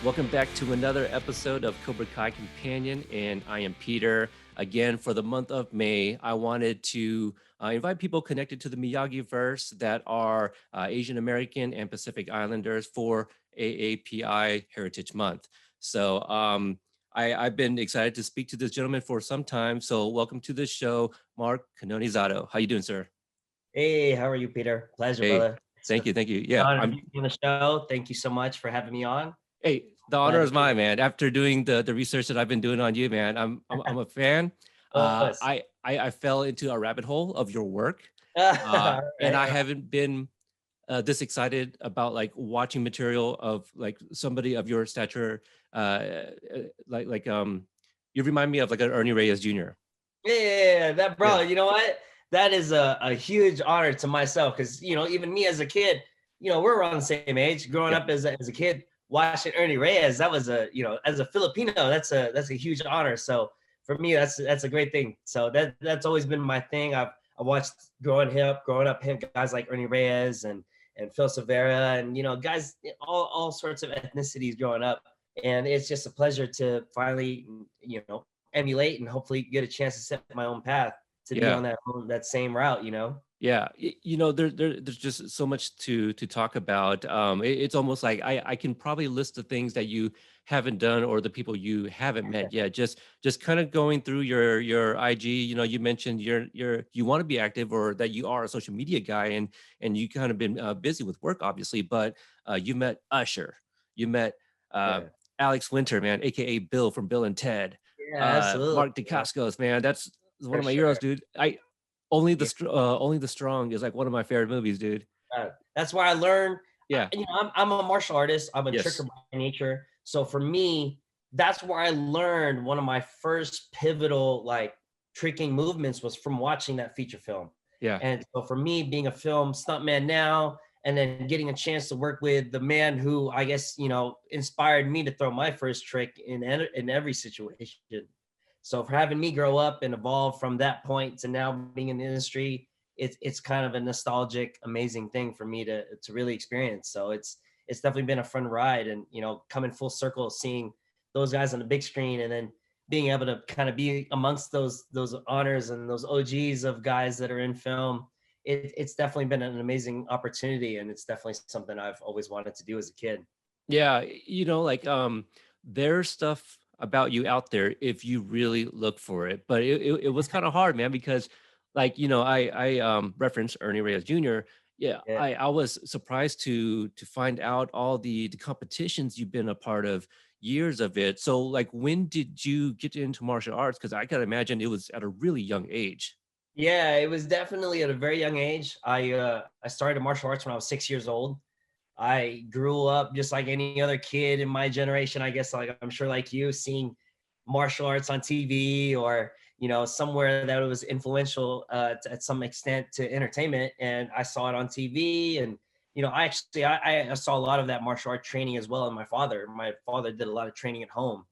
Welcome back to another episode of Cobra Kai Kompanion, and I am Peter. Again, for the month of May, I wanted to invite people connected to the Miyagi-verse that are Asian American and Pacific Islanders for AAPI Heritage Month. So I've been excited to speak to this gentleman for some time. So welcome to the show, Marc Canonizado. How you doing, sir? Hey, how are you, Peter? Pleasure, Hey, brother. It's thank an you, thank you. Yeah, honor to I'm. be on the show. Thank you so much for having me on. Hey, the honor Glad is to be mine, man. After doing the research that I've been doing on you, man, I'm a fan. us. I fell into a rabbit hole of your work, All and right. I haven't been this excited about like watching material of like somebody of your stature, like you remind me of like an Ernie Reyes Jr. Yeah, that bro. Yeah, You know what? That is a huge honor to myself because even me as a kid, we're around the same age. Growing yeah, up as a kid, watching Ernie Reyes, that was as a Filipino, that's a huge honor. So for me, that's a great thing. So that's always been my thing. I watched growing up him guys like Ernie Reyes and Phil Severa and guys all sorts of ethnicities growing up, and it's just a pleasure to finally emulate and hopefully get a chance to set my own path to be yeah. on that same route. Yeah, there's just so much to talk about. It's almost like I can probably list the things that you haven't done or the people you haven't met yet. Just kind of going through your IG. You mentioned you want to be active or that you are a social media guy, and you kind of been busy with work, obviously. But you met Usher, you met uh, Yeah. Alex Winter, man, aka Bill from Bill and Ted, Yeah, absolutely. Mark Dacascos, man, that's one For of my heroes, sure. dude. Yeah. Only the Strong is like one of my favorite movies, dude. That's where I learned. Yeah. I'm a martial artist. I'm a tricker Yes. by nature. So for me, that's where I learned one of my first pivotal like tricking movements was from watching that feature film. Yeah. And so for me, being a film stuntman now, and then getting a chance to work with the man who I guess inspired me to throw my first trick in every situation. So for having me grow up and evolve from that point to now being in the industry, it's kind of a nostalgic, amazing thing for me to really experience. So it's definitely been a fun ride, and coming full circle, seeing those guys on the big screen, and then being able to kind of be amongst those honors and those OGs of guys that are in film. It's definitely been an amazing opportunity, and it's definitely something I've always wanted to do as a kid. Yeah. Like there's stuff about you out there if you really look for it. But it was kind of hard, man, because like, I referenced Ernie Reyes Jr. Yeah, Yeah. I was surprised to find out all the competitions you've been a part of, years of it. So like when did you get into martial arts? Because I can imagine it was at a really young age. Yeah, it was definitely at a very young age. I started martial arts when I was 6 years old. I grew up just like any other kid in my generation, I guess, like I'm sure like you, seeing martial arts on TV or somewhere that was influential at some extent to entertainment. And I saw it on TV, and I saw a lot of that martial art training as well. And my father did a lot of training at home.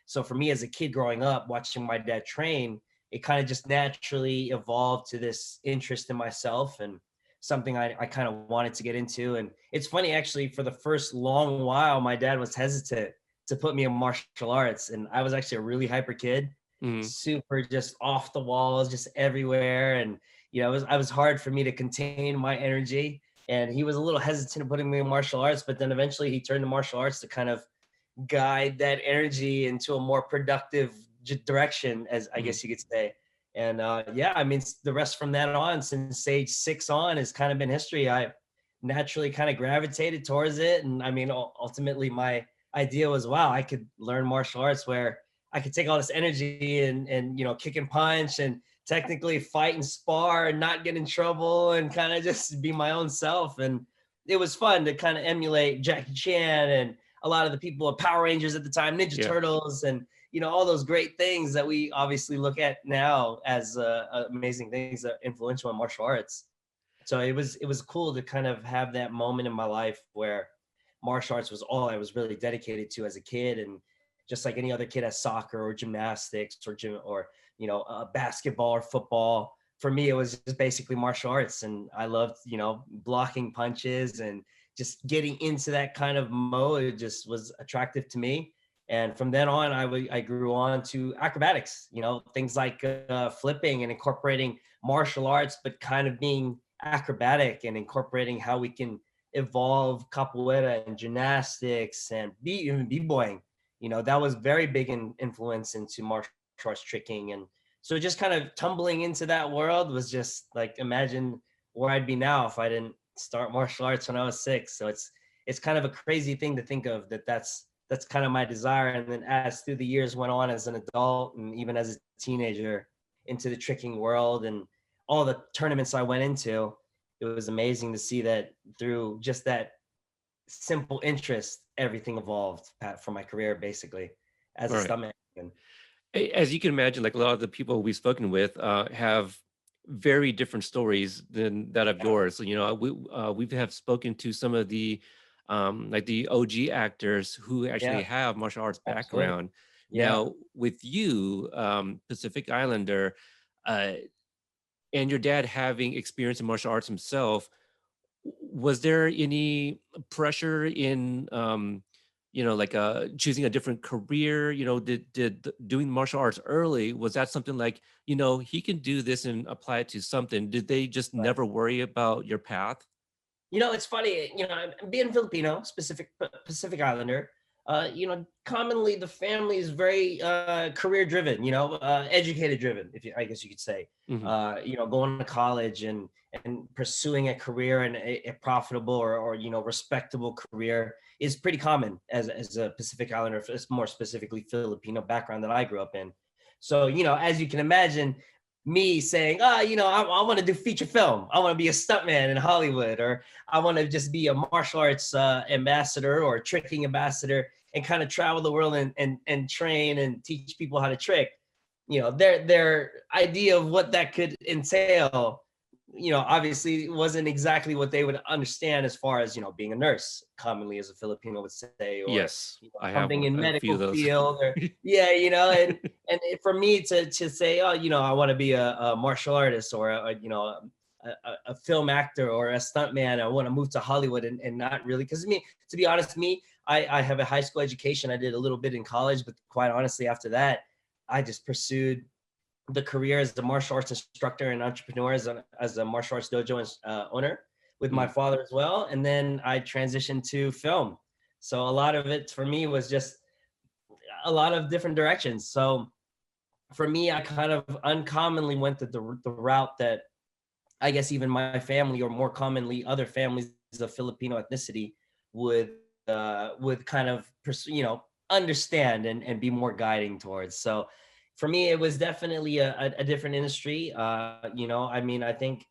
So for me as a kid growing up, watching my dad train, it kind of just naturally evolved to this interest in myself and something I kind of wanted to get into. And it's funny, actually, for the first long while, my dad was hesitant to put me in martial arts. And I was actually a really hyper kid, Mhm. super just off the walls, just everywhere. And, it was hard for me to contain my energy. And he was a little hesitant putting me in martial arts, but then eventually he turned to martial arts to kind of guide that energy into a more productive direction, as I Mhm. guess you could say. And yeah, I mean, the rest from that on, since age 6 on, has kind of been history. I naturally kind of gravitated towards it. And I mean, ultimately, my idea was, wow, I could learn martial arts where I could take all this energy and kick and punch and technically fight and spar and not get in trouble and kind of just be my own self. And it was fun to kind of emulate Jackie Chan and a lot of the people of Power Rangers at the time, Ninja Yeah. Turtles, and all those great things that we obviously look at now as amazing things that are influential in martial arts. So it was cool to kind of have that moment in my life where martial arts was all I was really dedicated to as a kid, and just like any other kid has soccer or gymnastics or gym or basketball or football. For me, it was just basically martial arts, and I loved blocking punches and just getting into that kind of mode, it just was attractive to me. And from then on, I grew on to acrobatics, things like flipping and incorporating martial arts, but kind of being acrobatic and incorporating how we can evolve capoeira and gymnastics and even b-boying. That was very big influence into martial arts tricking. And so just kind of tumbling into that world was just like, imagine where I'd be now if I didn't start martial arts when I was 6. So it's kind of a crazy thing to think of, that's kind of my desire. And then as through the years went on as an adult and even as a teenager into the tricking world and all the tournaments I went into, it was amazing to see that through just that simple interest, everything evolved for my career, basically, as a Right. stuntman. As you can imagine, like a lot of the people we've spoken with have very different stories than that of yours. So, we have spoken to some of the like the OG actors who Yeah, actually have martial arts absolutely. background. Yeah. Now, with you, Pacific Islander, uh, and your dad having experience in martial arts himself, was there any pressure in like choosing a different career? Did doing martial arts early, was that something like, he can do this and apply it to something? Did they just Right. never worry about your path? It's funny, being Filipino, Pacific Islander, commonly the family is very career driven, educated driven, I guess you could say. Hmm. Going to college and pursuing a career and a profitable or respectable career is pretty common as a Pacific Islander, more specifically Filipino background that I grew up in. So, as you can imagine, me saying, I want to do feature film. I want to be a stuntman in Hollywood, or I want to just be a martial arts ambassador or tricking ambassador and kind of travel the world and train and teach people how to trick. Their idea of what that could entail, obviously wasn't exactly what they would understand as far as, being a nurse, commonly as a Filipino would say, or Yes, I have something in a few medical of those. field, or yeah, and for me to say, oh, I want to be a martial artist or a film actor or a stuntman. I want to move to Hollywood and not really, because to be honest, I have a high school education. I did a little bit in college, but quite honestly, after that, I just pursued the career as a martial arts instructor and entrepreneur, as a martial arts dojo owner with my Mm, father as well. And then I transitioned to film. So a lot of it for me was just a lot of different directions. So for me, I kind of uncommonly went the route that I guess even my family, or more commonly other families of Filipino ethnicity, would kind of understand and be more guiding towards. So for me, it was definitely a different industry. I think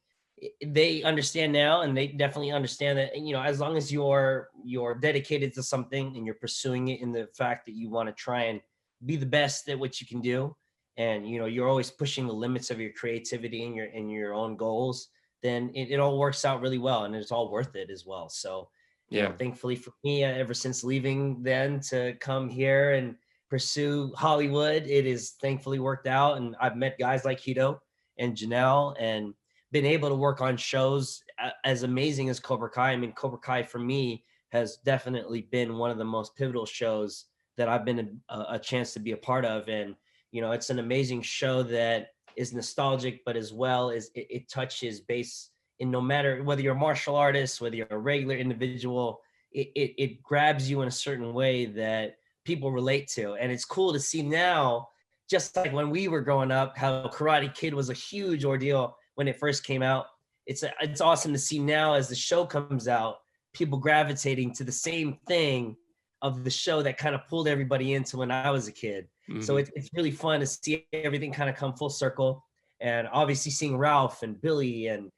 they understand now, and they definitely understand that, as long as you're dedicated to something and you're pursuing it in the fact that you want to try and be the best at what you can do, and you're always pushing the limits of your creativity and your own goals, then it all works out really well, and it's all worth it as well. So yeah. thankfully for me, ever since leaving then to come here and pursue Hollywood, it is thankfully worked out. And I've met guys like Hito and Janelle and been able to work on shows as amazing as Cobra Kai. I mean, Cobra Kai for me has definitely been one of the most pivotal shows that I've been a chance to be a part of. And, it's an amazing show that is nostalgic, but as well as it touches base in, no matter whether you're a martial artist, whether you're a regular individual, it grabs you in a certain way that people relate to. And it's cool to see now, just like when we were growing up, how Karate Kid was a huge ordeal when it first came out. It's awesome to see now, as the show comes out, people gravitating to the same thing of the show that kind of pulled everybody into when I was a kid. So Hmm. it's really fun to see everything kind of come full circle. And obviously seeing Ralph and Billy and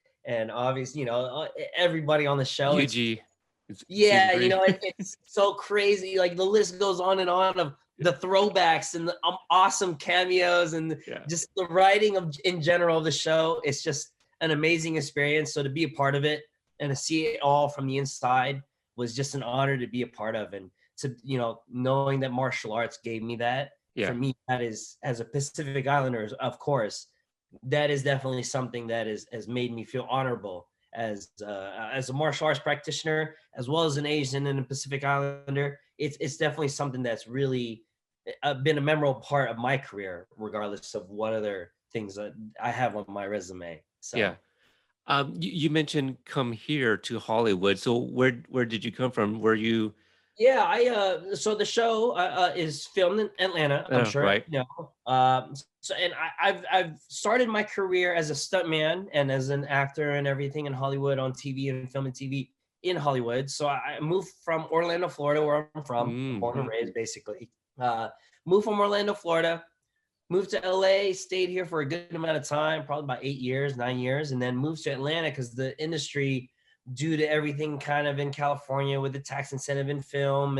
obviously, everybody on the show. UG, season Yeah, three. it's so crazy. Like the list goes on and on of the throwbacks and the awesome cameos and Yeah. just the writing of in general of the show. It's just an amazing experience. So to be a part of it and to see it all from the inside was just an honor to be a part of. And to, knowing that martial arts gave me that, for Yeah. me, that is, as a Pacific Islander, of course, that is definitely something that has made me feel honorable as a martial arts practitioner, as well as an Asian and a Pacific Islander. It's definitely something that's really been a memorable part of my career, regardless of what other things that I have on my resume. Yeah. So You mentioned come here to Hollywood. So where did you come from? Were you yeah, so the show is filmed in Atlanta. I'm sure right? you know. So and I've started my career as a stuntman and as an actor and everything in Hollywood on TV and film and TV in Hollywood. So I moved from Orlando, Florida, where I'm from, born and Mm-hmm. raised, basically. Uh, Moved from Orlando, Florida, moved to LA, stayed here for a good amount of time, probably about 8 years, 9 years, and then moved to Atlanta because the industry, due to everything kind of in California with the tax incentive in film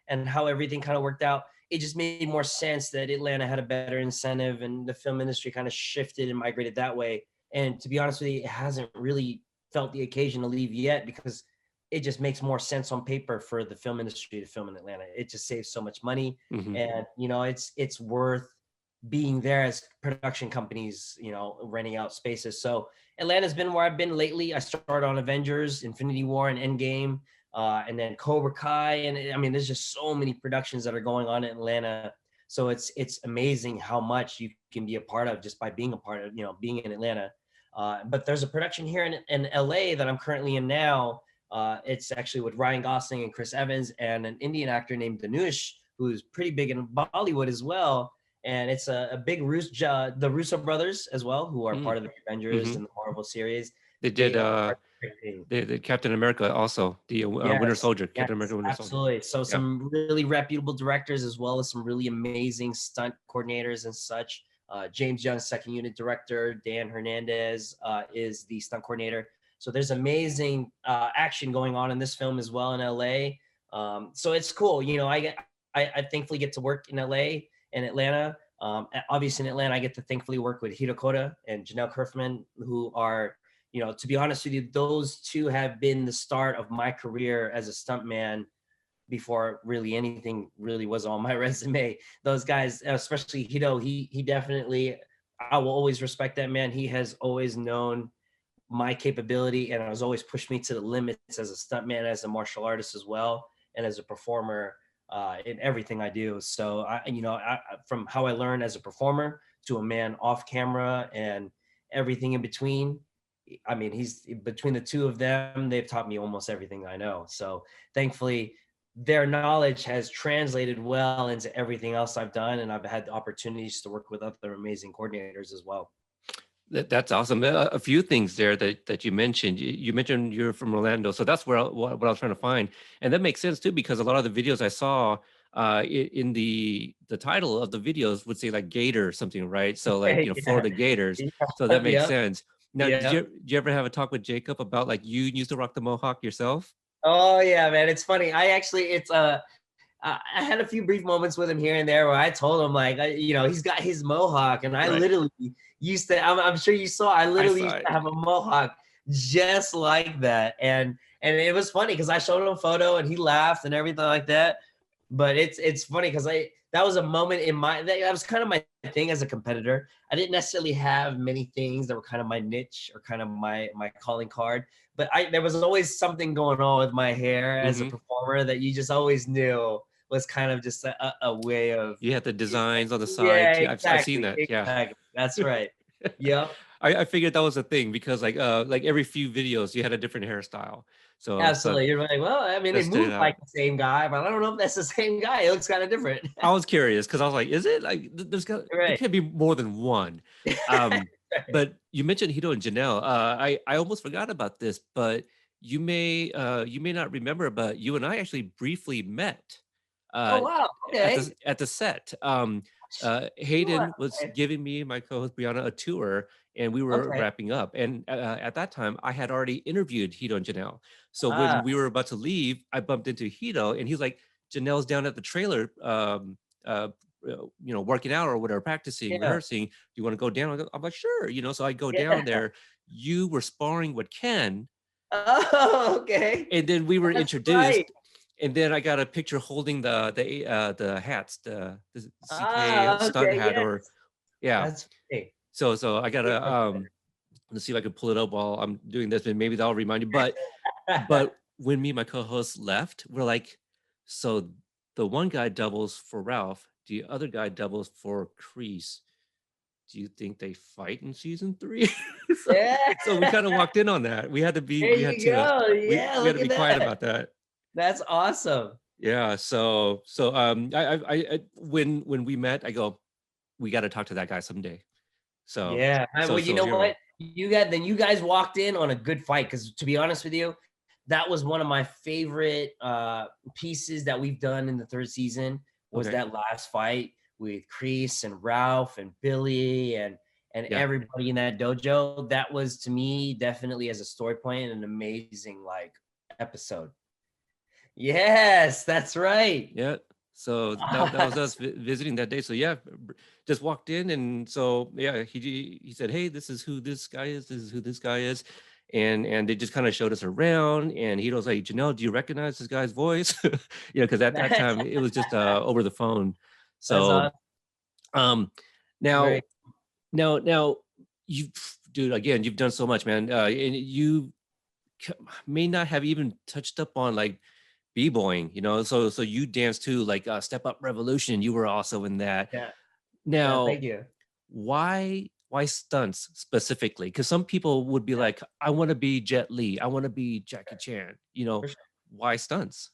and how everything kind of worked out, it just made more sense that Atlanta had a better incentive and the film industry kind of shifted and migrated that way. And to be honest with you, it hasn't really felt the occasion to leave yet because it just makes more sense on paper for the film industry to film in Atlanta. It just saves so much money, Mm-hmm. and it's worth being there as production companies, renting out spaces. So Atlanta's been where I've been lately. I started on Avengers, Infinity War, and Endgame, and then Cobra Kai, and I mean, there's just so many productions that are going on in Atlanta. So it's amazing how much you can be a part of just by being a part of, being in Atlanta. But there's a production here in LA that I'm currently in now. It's actually with Ryan Gosling and Chris Evans and an Indian actor named Danush, who's pretty big in Bollywood as well, and it's a big the Russo brothers as well, who are part of the Avengers Mm-hmm. and the Marvel series. They They did are participating. the Captain America also, the Winter Yes, Soldier, yes, Captain America Winter Soldier. absolutely. So Yeah. some really reputable directors as well as some really amazing stunt coordinators and such. James Young, second unit director. Dan Hernandez is the stunt coordinator. So there's amazing action going on in this film as well in LA. So it's cool. I thankfully get to work in LA and Atlanta. Obviously in Atlanta, I get to thankfully work with Hiro Koda and Janelle Kerfman, who are, to be honest with you, those two have been the start of my career as a stuntman before really anything really was on my resume. Those guys, especially Hiro, he definitely, I will always respect that man. He has always known my capability and has always pushed me to the limits as a stuntman, as a martial artist as well, and as a performer in everything I do. So from how I learned as a performer to a man off camera and everything in between. I mean, he's between the two of them, they've taught me almost everything I know. So thankfully, their knowledge has translated well into everything else I've done, and I've had the opportunities to work with other amazing coordinators as well. That's awesome. A few things there that you mentioned. You mentioned you're from Orlando, so that's what I was trying to find, and that makes sense too because a lot of the videos I saw in the title of the videos would say like Gator or something, right? So like Yeah. Florida Gators. So that Yep. makes Yep. sense. Now, Yep. did you ever have a talk with Jacob about like you used to rock the mohawk yourself? Oh yeah, man. It's funny. I had a few brief moments with him here and there where I told him like, he's got his mohawk, and I Right. literally used to. I'm sure you saw. I I literally saw used it. to have a mohawk just like that, and it was funny because I showed him a photo and he laughed and everything like that. But it's funny because that was a moment in that was kind of my thing as a competitor. I didn't necessarily have many things that were kind of my niche or kind of my calling card, but there was always something going on with my hair as a Mm-hmm. performer that you just always knew was kind of just a way of. You had the designs on the side Yeah, too. I've seen exactly, that. Yeah. exactly. That's right. Yep. I figured that was a thing because like every few videos you had a different hairstyle. So Absolutely. You're like, well, I mean, that they stood move like out. the same guy, but I don't know if that's the same guy. It looks kind of different. I was curious because I was like, is it like there Right. can't be more than one. Um, but you mentioned Hito and Janelle. I almost forgot about this, but you may not remember, but you and I actually briefly met Oh uh, wow. Okay. at the set. Sure. Hayden was Okay. giving me and my co-host Brianna a tour, and we were Okay. wrapping up. And at that time, I had already interviewed Hito and Janelle. So Ah, when we were about to leave, I bumped into Hito, and he's like, "Janelle's down at the trailer, uh, working out or whatever, practicing, yeah. rehearsing. Do you want to go down?" I'm like, "Sure." So I go Yeah. down there. You were sparring with Ken, Oh, okay. and then we were That's right. introduced. And then I got a picture holding the hats, the CK Ah, stunt okay. hat, Yes. or yeah. That's right. So I got I a remember that. Let's see if I can pull it up while I'm doing this, and maybe that'll remind you. But when me and my co-host left, we're like, so the one guy doubles for Ralph, the other guy doubles for Kreese. Do you think they fight in season 3? so, Yeah, so we kind of walked in on that. there We had you to go. Yeah, we had look to at be quiet that. about that. That's awesome. Yeah. When we met, I go, we got to talk to that guy someday. So Yeah. Well, you so know here we what? are. You guys walked in on a good fight because to be honest with you, that was one of my favorite pieces that we've done in the third season was Okay. that last fight with Kreese and Ralph and Billy and Yeah. everybody in that dojo. That was to me definitely as a story point an amazing like episode. Yes, that's right. Yeah. So that was us visiting that day. So yeah, just walked in, and so yeah, he said, "Hey, this is who this guy is. This is who this guy is," and they just kind of showed us around. And he was like, "Janelle, do you recognize this guy's voice?" Because at that That's time it was just over the phone. that's So awesome. um, Very now now you, dude, again, you've done so much, man, and you may not have even touched up on like b-boying, so you danced too, like Step Up Revolution, you were also in that. yeah. Yeah, Now, thank you. why stunts specifically? Because some people would be Yeah, like, I want to be Jet Li, I want to be Jackie Chan, for sure. why stunts?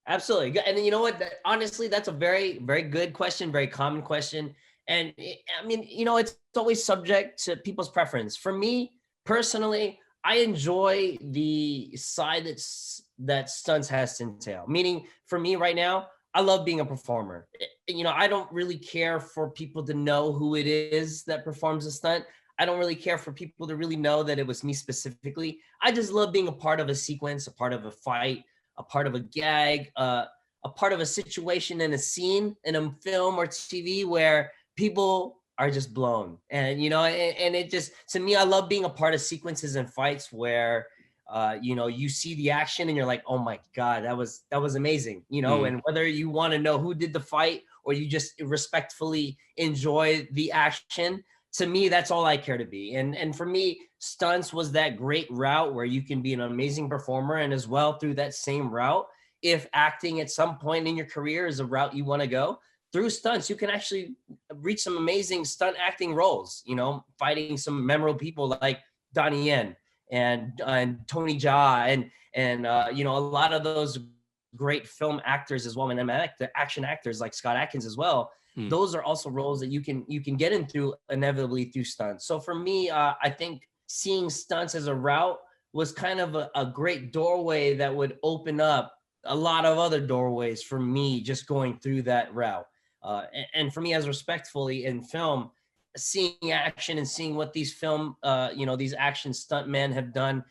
Absolutely. And then you know what? Honestly, that's a very, very good question, very common question. And I mean, it's always subject to people's preference. For me personally, I enjoy the side that stunts has to entail. Meaning, for me right now, I love being a performer. I don't really care for people to know who it is that performs a stunt. I don't really care for people to really know that it was me specifically. I just love being a part of a sequence, a part of a fight, a part of a gag, a part of a situation in a scene in a film or TV where people are just blown. And and it just to me, I love being a part of sequences and fights where you see the action and you're like, oh my God, that was amazing. Mm, And whether you want to know who did the fight or you just respectfully enjoy the action, to me, that's all I care to be. And for me, stunts was that great route where you can be an amazing performer, and as well through that same route, if acting at some point in your career is a route you want to go, through stunts, you can actually reach some amazing stunt acting roles, fighting some memorable people like Donnie Yen and Tony Jaa and a lot of those great film actors as well, and the action actors like Scott Adkins as well. mm. Those are also roles that you can get into inevitably through stunts. So for me, I think seeing stunts as a route was kind of a great doorway that would open up a lot of other doorways for me just going through that route. And for me, as respectfully in film, seeing action and seeing what these these action stuntmen have done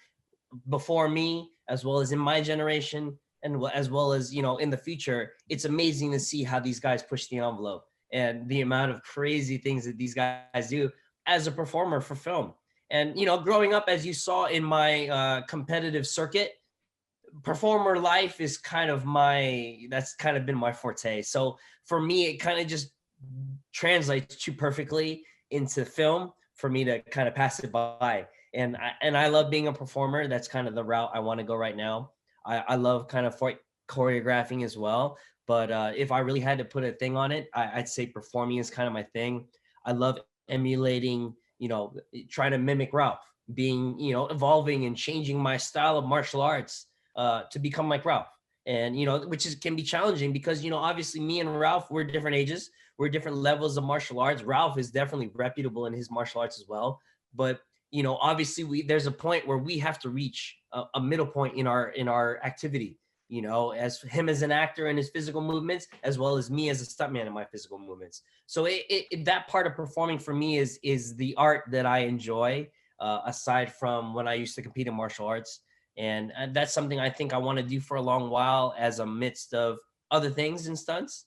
before me, as well as in my generation, and as well as in the future, it's amazing to see how these guys push the envelope and the amount of crazy things that these guys do as a performer for film. And growing up, as you saw in my competitive circuit, performer life is that's kind of been my forte. So for me, it kind of just translates too perfectly into film for me to kind of pass it by. And I love being a performer. That's kind of the route I want to go right now. I love kind of choreographing as well. But if I really had to put a thing on it, I'd say performing is kind of my thing. I love emulating, trying to mimic Ralph, being, evolving and changing my style of martial arts to become like Ralph. And, which can be challenging because, obviously me and Ralph, we're different ages. We're different levels of martial arts. Ralph is definitely reputable in his martial arts as well. But, obviously there's a point where we have to reach a middle point in our activity, as him as an actor and his physical movements, as well as me as a stuntman and my physical movements. So that part of performing for me is the art that I enjoy, aside from when I used to compete in martial arts. And that's something I think I want to do for a long while as a midst of other things and stunts.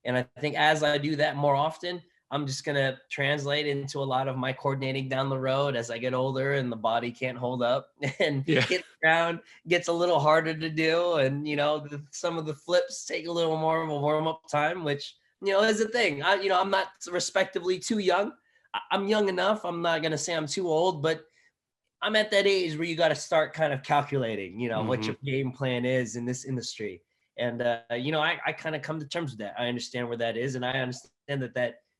And I think as I do that more often, I'm just going to translate into a lot of my coordinating down the road as I get older and the body can't hold up and Yeah. hit the ground gets a little harder to do. And, some of the flips take a little more of a warm up time, which, is a thing. I'm not respectively too young. I'm young enough. I'm not going to say I'm too old, but I'm at that age where you got to start kind of calculating, what Mm-hmm. your game plan is in this industry. And, I kind of come to terms with that. I understand where that is. And I understand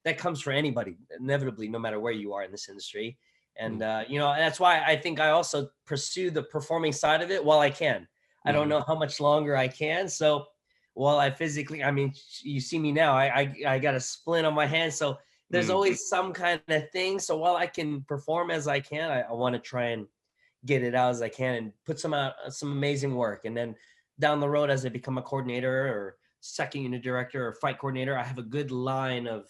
that comes for anybody, inevitably, no matter where you are in this industry. And, that's why I think I also pursue the performing side of it while I can. I don't Mm-hmm. know how much longer I can. So while I physically, I mean, you see me now, I got a splint on my hand. So there's Mm-hmm. always some kind of thing. So while I can perform as I can, I want to try and get it out as I can and put some amazing work. And then down the road, as I become a coordinator or second unit director or fight coordinator, I have a good line of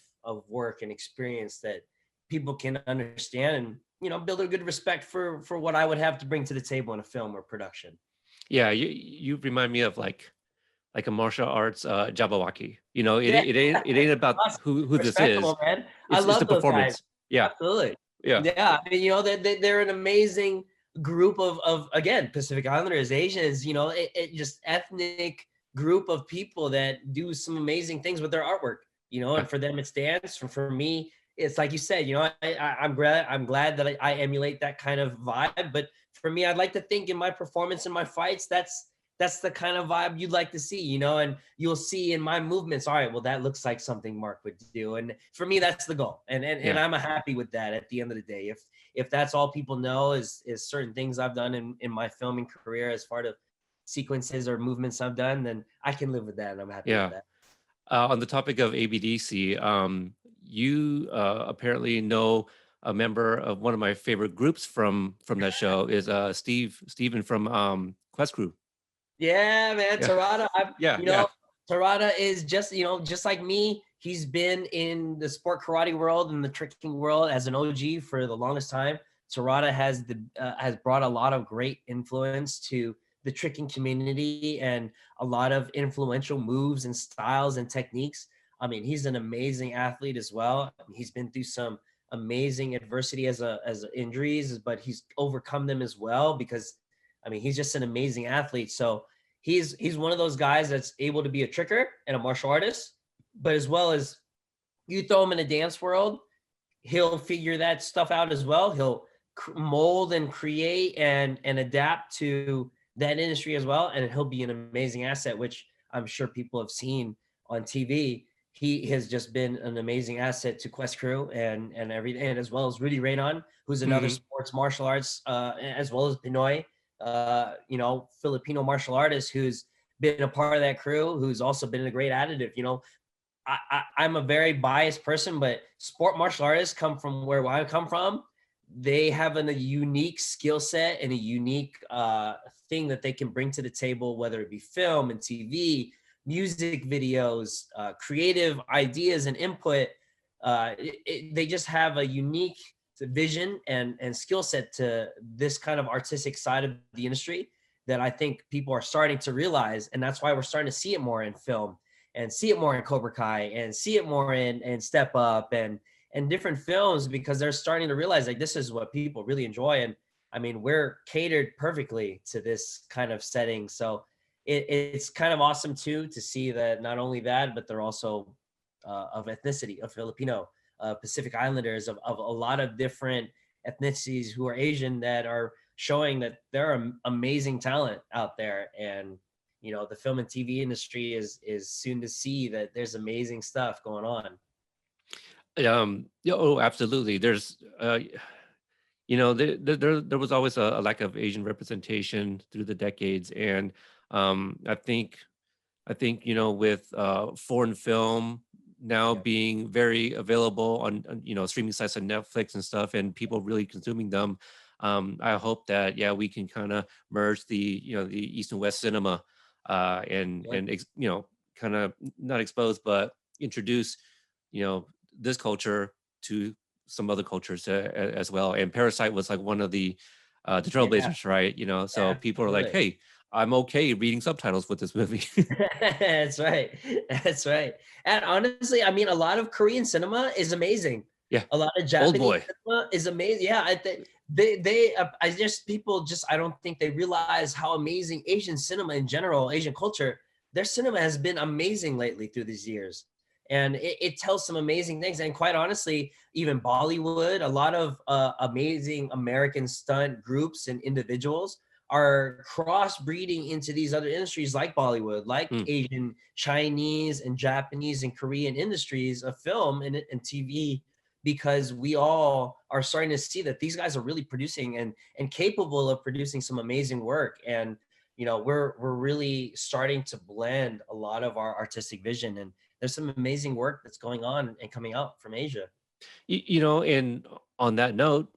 work and experience that people can understand and build a good respect for what I would have to bring to the table in a film or production. Yeah, you remind me of like a martial arts Jabberwocky. Yeah, It ain't about awesome. who this is. Respectable, man. I It's the love those guys. performance. Yeah, Absolutely. yeah, Yeah, I mean, they're an amazing group of again, Pacific Islanders, Asians, just ethnic group of people that do some amazing things with their artwork, yeah, and for them it's dance. For me, it's like you said, I'm glad that I emulate that kind of vibe. But for me, I'd like to think in my performance and my fights, that's the kind of vibe you'd like to see, and you'll see in my movements, all right, well, that looks like something Mark would do. And for me, that's the goal. And yeah. I'm happy with that at the end of the day. If that's all people know is certain things I've done in my filming career as part of sequences or movements I've done, then I can live with that. And I'm happy with Yeah. that. On the topic of ABDC, you apparently know a member of one of my favorite groups from that show is Steven from Quest Crew. Yeah, man, Yeah, Tarada. yeah, yeah. Tarada is just like me. He's been in the sport karate world and the tricking world as an OG for the longest time. Tarada has brought a lot of great influence to the tricking community and a lot of influential moves and styles and techniques. I mean, he's an amazing athlete as well. He's been through some amazing adversity as injuries, but he's overcome them as well because I mean, he's just an amazing athlete. So he's one of those guys that's able to be a tricker and a martial artist, but as well as you throw him in a dance world, he'll figure that stuff out as well. He'll mold and create and adapt to that industry as well, and he'll be an amazing asset, which I'm sure people have seen on TV. He has just been an amazing asset to Quest Crew and everything, and as well as Rudy Raynon, who's another Hmm. sports martial arts, as well as Pinoy, Filipino martial artist who's been a part of that crew, who's also been a great additive. I'm a very biased person, but sport martial artists come from where I come from. They have a unique skill set and a unique thing that they can bring to the table, whether it be film and TV, music videos, creative ideas and input. They just have a unique vision and skill set to this kind of artistic side of the industry that I think people are starting to realize. And that's why we're starting to see it more in film and see it more in Cobra Kai and see it more in Step Up and different films, because they're starting to realize like this is what people really enjoy. And I mean, we're catered perfectly to this kind of setting. So it's kind of awesome too to see that not only that, but they're also of ethnicity, of Filipino, Pacific Islanders, of a lot of different ethnicities who are Asian that are showing that there are amazing talent out there. And the film and TV industry is soon to see that there's amazing stuff going on. Yeah, oh, absolutely. There's there was always a lack of Asian representation through the decades, and I think with foreign film now Yeah. being very available on streaming sites on Netflix and stuff, and people really consuming them. I hope that we can kind of merge the East and West cinema, and kind of not expose but introduce this culture to some other cultures as well. And Parasite was like one of the Yeah, trailblazers, right? So people are like, absolutely. hey, I'm okay reading subtitles with this movie. That's right. That's right. And honestly, I mean, a lot of Korean cinema is amazing. Yeah. A lot of Old Japanese boy. cinema is amazing. Yeah, I think I just people just I don't think they realize how amazing Asian cinema in general, Asian culture, their cinema has been amazing lately through these years. And it tells some amazing things. And quite honestly, even Bollywood, a lot of amazing American stunt groups and individuals are crossbreeding into these other industries like Bollywood, like Mm. Asian, Chinese, and Japanese and Korean industries of film and TV, because we all are starting to see that these guys are really producing and capable of producing some amazing work. And we're really starting to blend a lot of our artistic vision, and there's some amazing work that's going on and coming out from Asia. And on that note,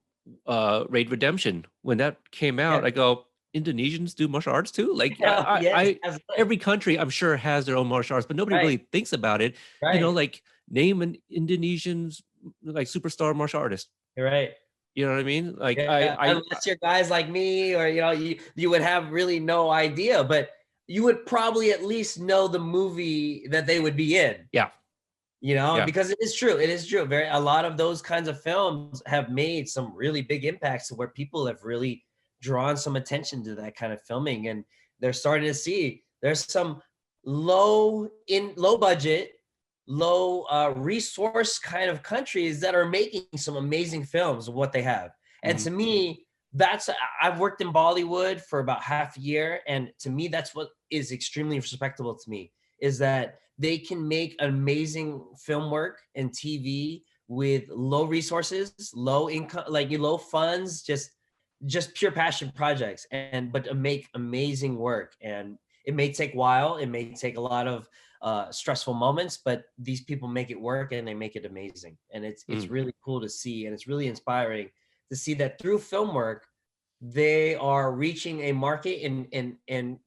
Raid Redemption, when that came Yeah. out, I go, Indonesians do martial arts too? Like, Yes, absolutely. every country I'm sure has their own martial arts, but nobody Right, really thinks about it. right. Like name an Indonesian's like superstar martial artist. You're right. You know what I mean? Like Yeah, unless you're guys like me, or you would have really no idea, but you would probably at least know the movie that they would be in. yeah, yeah. Because it is true. It is true. A lot of those kinds of films have made some really big impacts where people have really drawn some attention to that kind of filming. And they're starting to see there's some low budget, low resource kind of countries that are making some amazing films of what they have. And Mhm. to me, I've worked in Bollywood for about half a year. And to me, that's what is extremely respectable to me, is that they can make amazing film work and TV with low resources, low income, like low funds, just pure passion projects, but to make amazing work. And it may take a while, it may take a lot of stressful moments, but these people make it work and they make it amazing. And it's Mm. really cool to see, and it's really inspiring to see that through film work they are reaching a market and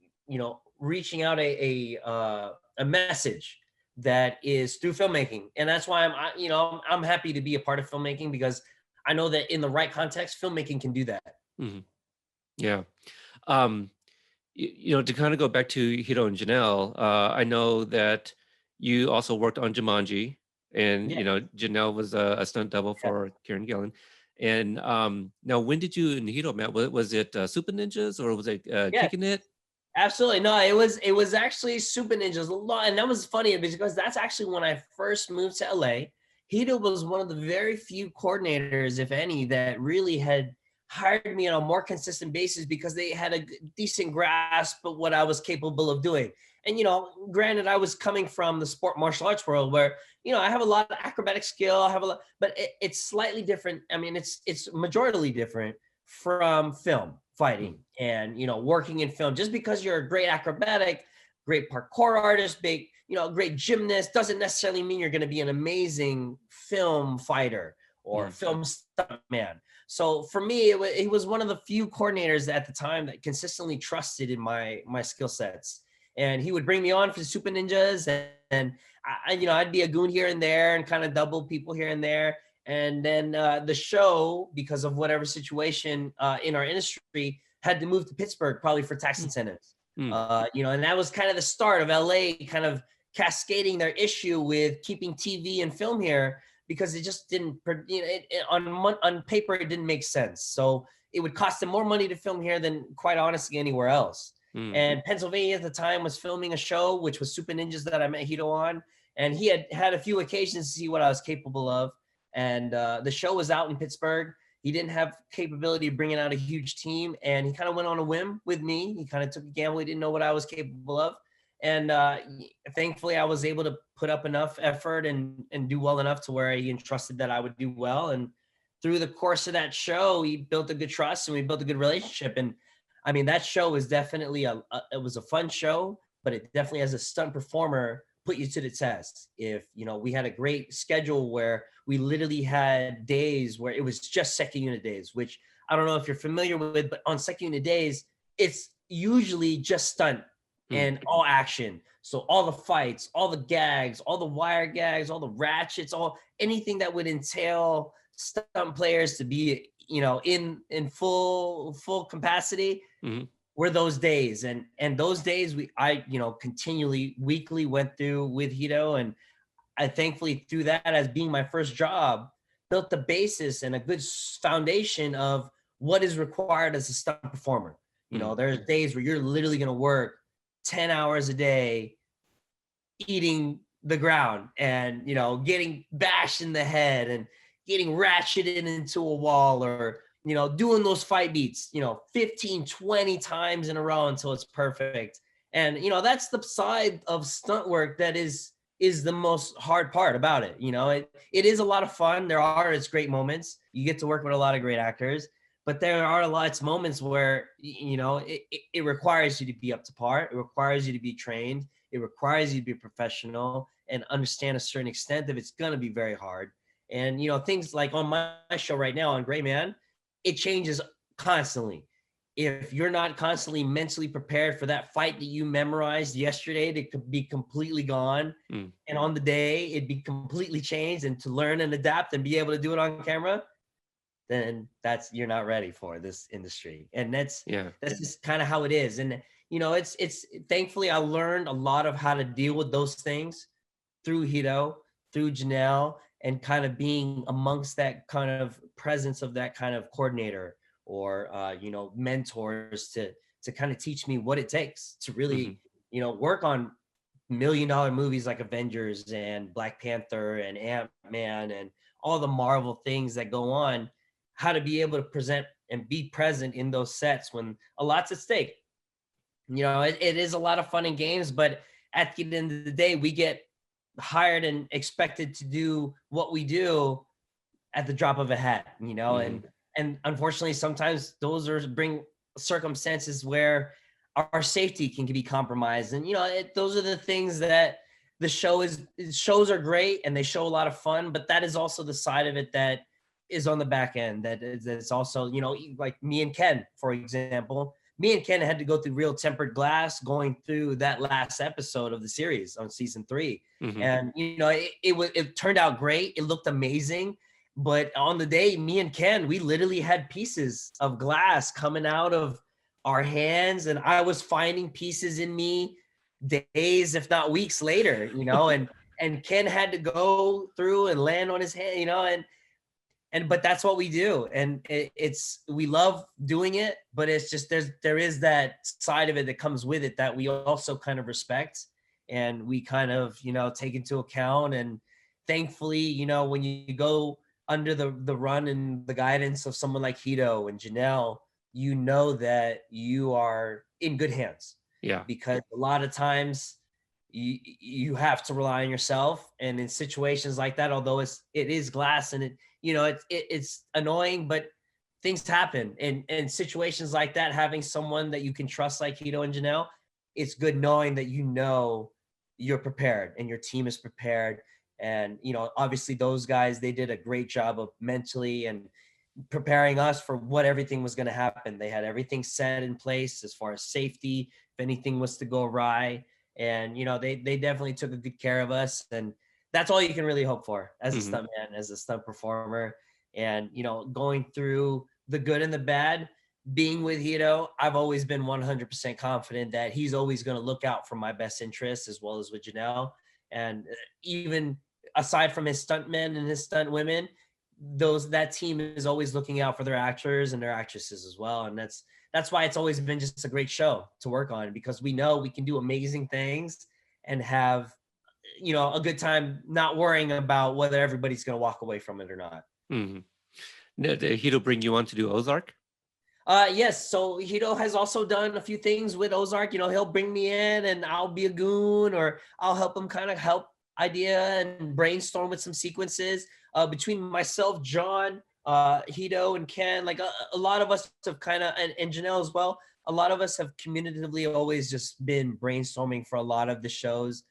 reaching out a message that is through filmmaking. And that's why I'm happy to be a part of filmmaking, because I know that in the right context filmmaking can do that. Mhm. Yeah. Um, to kind of go back to Hiro and Janelle, I know that you also worked on Jumanji, and Yeah, Janelle was a stunt double yeah, for Karen Gillan. And now, when did you and Hiro met? Was it Super Ninjas or was it yeah. Kicking It? Absolutely. No, it was actually Super Ninjas a lot. And that was funny because that's actually when I first moved to LA. Hito was one of the very few coordinators, if any, that really had hired me on a more consistent basis because they had a decent grasp of what I was capable of doing. And granted, I was coming from the sport martial arts world where I have a lot of acrobatic skill. I have a lot, but it's slightly different. I mean, it's majorly different from film Mm. fighting and working in film. Just because you're a great acrobatic, great parkour artist, big great gymnast, doesn't necessarily mean you're going to be an amazing film fighter or Mm. film stuntman. So for me, he was one of the few coordinators at the time that consistently trusted in my skill sets. And he would bring me on for Super Ninjas, and I'd be a goon here and there and kind of double people here and there. And then the show, because of whatever situation in our industry, had to move to Pittsburgh, probably for tax Mm. incentives. Mm. And that was kind of the start of LA kind of cascading their issue with keeping TV and film here, because it just didn't, on paper, it didn't make sense. So it would cost them more money to film here than, quite honestly, anywhere else. Mm. And Pennsylvania at the time was filming a show, which was Super Ninjas, that I met Hito on. And he had a few occasions to see what I was capable of. And the show was out in Pittsburgh. He didn't have capability of bringing out a huge team, and he kind of went on a whim with me. He kind of took a gamble. He didn't know what I was capable of. And thankfully, I was able to put up enough effort and do well enough to where he entrusted that I would do well. And through the course of that show, he built a good trust and we built a good relationship. And I mean, that show was definitely it was a fun show, but it definitely, as a stunt performer, put you to the test. If we had a great schedule where we literally had days where it was just second unit days, which I don't know if you're familiar with, but on second unit days, it's usually just stunt Mm. and all action. So all the fights, all the gags, all the wire gags, all the ratchets, all anything that would entail stunt players to be in full capacity Mhm. were those days. And those days I continually weekly went through with Hito. And I thankfully, through that, as being my first job, built the basis and a good foundation of what is required as a stunt performer. Mm. There's days where you're literally going to work 10 hours a day, eating the ground and, getting bashed in the head and getting ratcheted into a wall, or, doing those fight beats, 15, 20 times in a row until it's perfect. And, that's the side of stunt work that is the most hard part about it. It is a lot of fun. There are its great moments. You get to work with a lot of great actors, but there are lots of moments where, it requires you to be up to par. It requires you to be trained. It requires you to be professional and understand a certain extent that it's going to be very hard. And, things like on my show right now on Gray Man, it changes constantly. If you're not constantly mentally prepared for that fight that you memorized yesterday, it could be completely gone. And on the day, it'd be completely changed, and to learn and adapt and be able to do it on camera, then you're not ready for this industry. And that's just kind of how it is. And, it's thankfully I learned a lot of how to deal with those things through Hito, through Janelle, and kind of being amongst that kind of presence of that kind of coordinator or mentors to kind of teach me what it takes to really work on $1 million movies like Avengers and Black Panther and Ant-Man and all the Marvel things that go on, how to be able to present and be present in those sets when a lot's at stake. It is a lot of fun and games, but at the end of the day, we get hired and expected to do what we do at the drop of a hat, and unfortunately sometimes those bring circumstances where our safety can be compromised. And those are the things that the shows are great and they show a lot of fun, but that is also the side of it that is on the back end. That's also, like me and Ken, for example. Me and Ken had to go through real tempered glass going through that last episode of the series on season 3. And, it turned out great. It looked amazing. But on the day, me and Ken, we literally had pieces of glass coming out of our hands. And I was finding pieces in me days, if not weeks later, and Ken had to go through and land on his hand, but that's what we do. And we love doing it, but it's just, there is that side of it that comes with it that we also kind of respect and we kind of, take into account. And thankfully, when you go under the run and the guidance of someone like Hito and Janelle, that you are in good hands. Yeah. Because a lot of times you have to rely on yourself. And in situations like that, although it is glass and it's annoying, but things happen. And in situations like that, having someone that you can trust like Hito and Janelle, it's good knowing that you're prepared and your team is prepared. And, obviously those guys, they did a great job of mentally and preparing us for what everything was going to happen. They had everything set in place as far as safety, if anything was to go awry. And, they definitely took a good care of us. And that's all you can really hope for as a stuntman, as a stunt performer. And, going through the good and the bad, being with Hito, I've always been 100% confident that he's always going to look out for my best interests, as well as with Janelle. And even aside from his stuntmen and his stunt women, that team is always looking out for their actors and their actresses as well. And that's why it's always been just a great show to work on, because we know we can do amazing things and have, a good time, not worrying about whether everybody's going to walk away from it or not. Did Hito bring you on to do Ozark? Yes. So Hito has also done a few things with Ozark. He'll bring me in and I'll be a goon, or I'll help him kind of help idea and brainstorm with some sequences. Between myself, John, Hito, and Ken, like a lot of us have kind of, and Janelle as well, a lot of us have communicatively always just been brainstorming for a lot of the shows.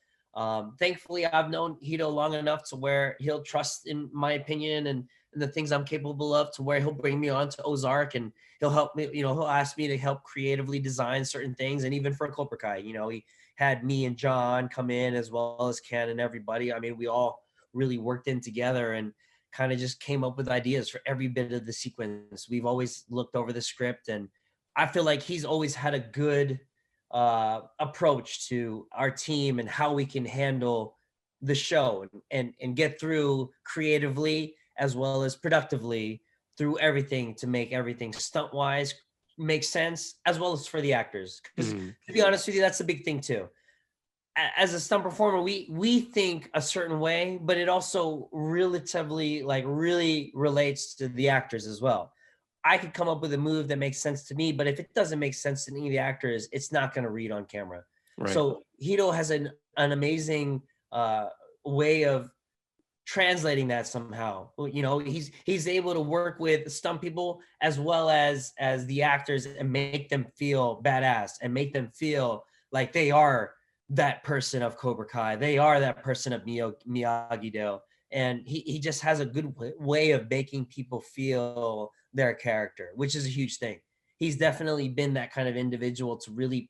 Thankfully, I've known Hito long enough to where he'll trust in my opinion and the things I'm capable of, to where he'll bring me on to Ozark and he'll help me, he'll ask me to help creatively design certain things. And even for Cobra Kai, he had me and John come in, as well as Ken and everybody. I mean, we all really worked in together and kind of just came up with ideas for every bit of the sequence. We've always looked over the script, and I feel like he's always had a good approach to our team and how we can handle the show and get through creatively as well as productively through everything, to make everything stunt wise make sense, as well as for the actors. Because to be honest with you, that's the big thing too. as a stunt performer, we think a certain way, but it also relatively like really relates to the actors as well. I could come up with a move that makes sense to me, but if it doesn't make sense to any of the actors, it's not going to read on camera. Right. So Hito has an amazing uh, way of translating that somehow. You know, he's able to work with stunt people as well as the actors and make them feel badass and make them feel like they are that person of Cobra Kai. They are that person of Miyagi-Do. And he just has a good way of making people feel their character, which is a huge thing. He's definitely been that kind of individual to really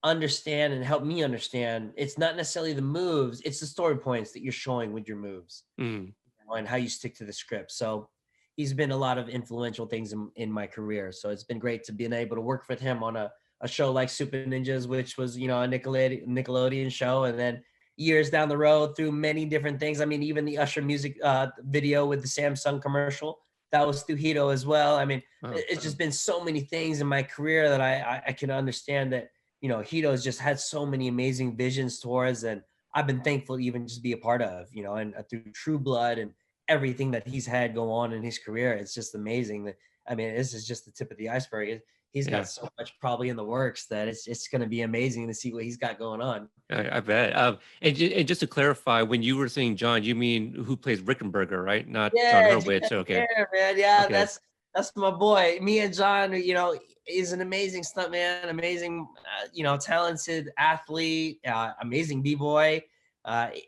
understand and help me understand. It's not necessarily the moves, it's the story points that you're showing with your moves Mm. and how you stick to the script. So he's been a lot of influential things in my career. So it's been great to be able to work with him on a show like Super Ninjas, which was, you know, a Nickelodeon show. And then years down the road through many different things. I mean, even the Usher music video with the Samsung commercial, that was through Hito as well. I mean, Oh, it's just been so many things in my career that I can understand that, you know, Hito's just had so many amazing visions towards, and I've been thankful to even just be a part of, you know, and through True Blood and everything that he's had go on in his career. It's just amazing that, I mean, this is just the tip of the iceberg. He's yeah. got so much probably in the works that it's going to be amazing to see what he's got going on. I bet. And just to clarify, when you were saying John, you mean who plays Rickenberger, right? Not John Yeah, Hurwitz. Okay. yeah, man. Yeah, Okay. that's my boy. Me and John, you know, is an amazing stuntman, amazing, you know, talented athlete, amazing b-boy.